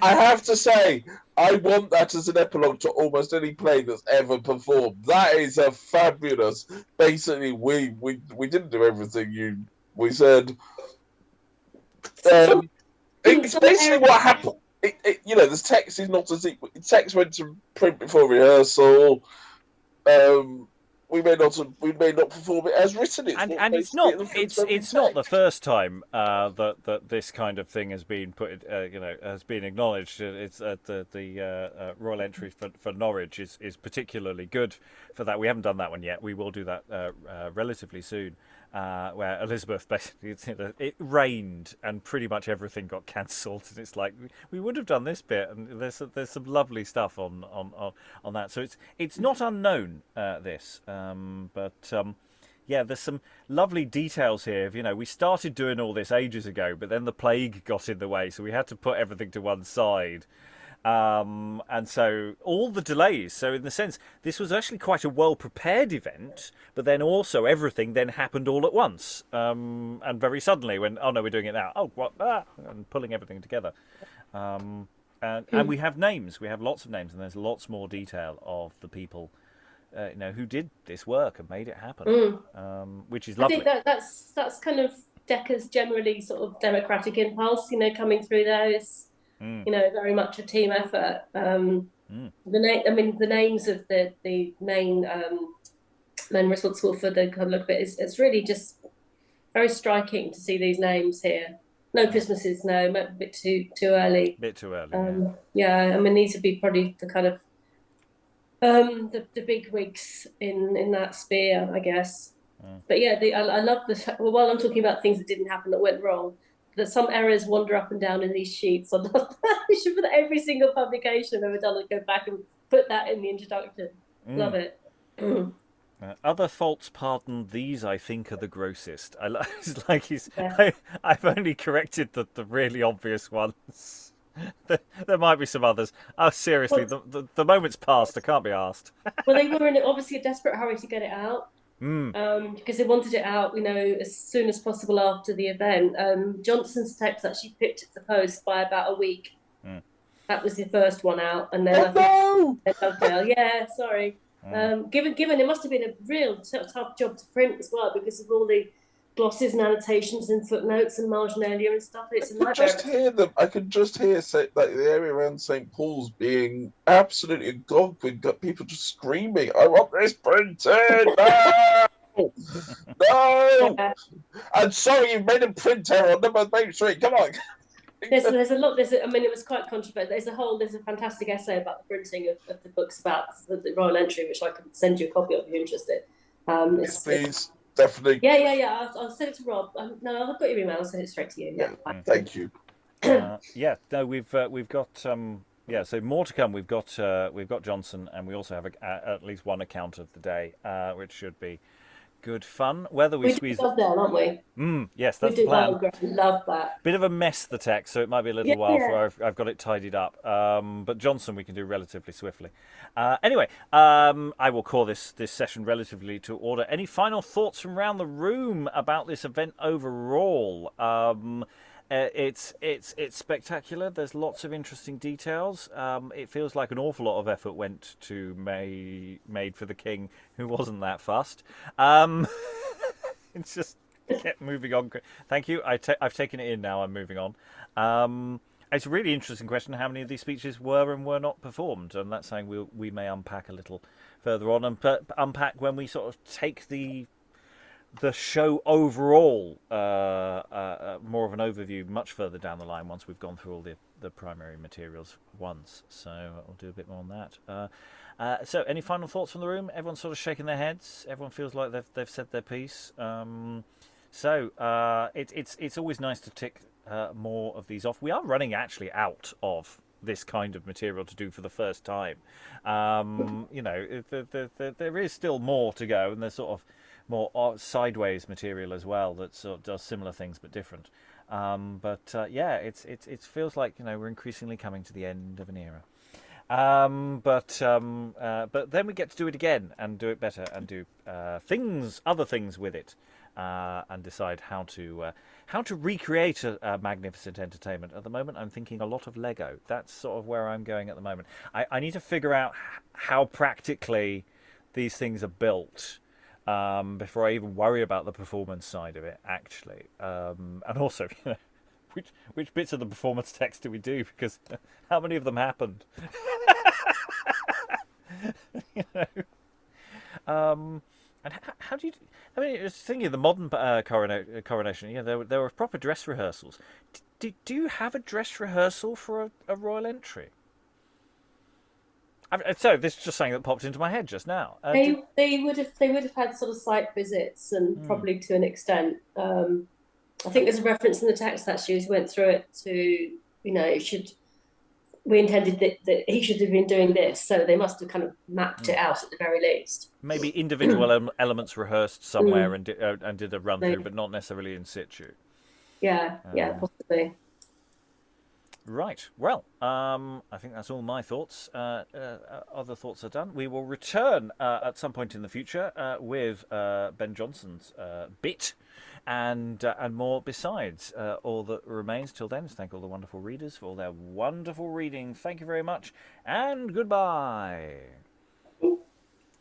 I have to say, I want that as an epilogue to almost any play that's ever performed. That is a fabulous. Basically, we didn't do everything we said. It's basically what happened. This text is not as equal. Text went to print before rehearsal. We may not perform it as written. And it's not the first time that this kind of thing has been has been acknowledged. It's the Royal Entry for Norwich is particularly good for that. We haven't done that one yet. We will do that relatively soon. Where Elizabeth basically, it rained and pretty much everything got cancelled, and it's like we would have done this bit, and there's some lovely stuff on that. So it's not unknown this, yeah, there's some lovely details here. We started doing all this ages ago, but then the plague got in the way, so we had to put everything to one side. And so all the delays. So in the sense, this was actually quite a well-prepared event, but then also everything then happened all at once, and very suddenly. When no, we're doing it now. Oh, what? And pulling everything together. And we have names. We have lots of names, and there's lots more detail of the people, who did this work and made it happen, which is lovely. I think that's kind of Dekker's generally sort of democratic impulse. Coming through there is. Very much a team effort. The names of the main men responsible for the kind of bit it's really just very striking to see these names here. No Christmases, no, a bit too early. Bit too early. These would be probably the kind of the big wigs in that sphere, I guess. But yeah, I love the while I'm talking about things that didn't happen that went wrong. That some errors wander up and down in these sheets. I should put every single publication I've ever done and go back and put that in the introduction. Love it. Other faults pardoned, these I think are the grossest. It's like I've only corrected the really obvious ones. There might be some others. Oh, seriously, the moment's passed. I can't be asked. Well, they were in obviously a desperate hurry to get it out. Because they wanted it out, as soon as possible after the event. Johnson's text actually picked at the post by about a week. That was the first one out, and then yeah, sorry. Given it must have been a real tough job to print as well because of all the glosses and annotations and footnotes and marginalia and stuff. It's I could just hear the area around St. Paul's being absolutely agog with people just screaming, "I want this printed!" No! Yeah. I'm sorry, you made a print error on number 3. Come on. There's a lot. It was quite controversial. There's a fantastic essay about the printing of the books about the Royal Entry, which I could send you a copy of if you're interested. Yes, please. Definitely. Yeah. I'll send it to Rob. No, I've got your email. I'll send it straight to you. Yeah. Thank you. We've got so more to come. We've got Johnson, and we also have at least one account of the day, which should be good fun. Whether we squeeze that down, aren't we? Yes, that's the plan. Love that. Bit of a mess, the text, so it might be a little while before I've got it tidied up. But Johnson we can do relatively swiftly. Anyway, I will call this session relatively to order. Any final thoughts from around the room about this event overall? It's spectacular. There's lots of interesting details. It feels like an awful lot of effort went to made for the king, who wasn't that fussed. It's just kept moving on. Thank you. I've taken it in now. I'm moving on. It's a really interesting question. How many of these speeches were and were not performed? And that's something we may unpack a little further on and unpack when we sort of take the the show overall, more of an overview much further down the line once we've gone through all the primary materials once. So we'll do a bit more on that. So any final thoughts from the room? Everyone's sort of shaking their heads. Everyone feels like they've said their piece. So it's always nice to tick more of these off. We are running actually out of this kind of material to do for the first time. You know, there is still more to go, and there's sort of more sideways material as well that sort of does similar things but different. Yeah, it feels like, you know, we're increasingly coming to the end of an era. But then we get to do it again and do it better and do other things with it, and decide how to recreate a magnificent entertainment. At the moment, I'm thinking a lot of Lego. That's sort of where I'm going at the moment. I need to figure out how practically these things are built before I even worry about the performance side of it, actually. And also, you know, which bits of the performance text do we do? Because how many of them happened? You know. And how do you? I mean, it's thinking of the modern coronation. Yeah, there were proper dress rehearsals. Do you have a dress rehearsal for a royal entry? So this is just something that popped into my head just now. They would have had sort of site visits, and probably to an extent. I think there's a reference in the text that she went through it to, you know, we intended that he should have been doing this, so they must have kind of mapped it out at the very least. Maybe individual elements rehearsed somewhere and did a run through, but not necessarily in situ. Yeah, possibly. Right. Well, I think that's all my thoughts. Other thoughts are done. We will return at some point in the future with Ben Johnson's bit and more besides. All that remains till then is thank all the wonderful readers for all their wonderful reading. Thank you very much, and goodbye.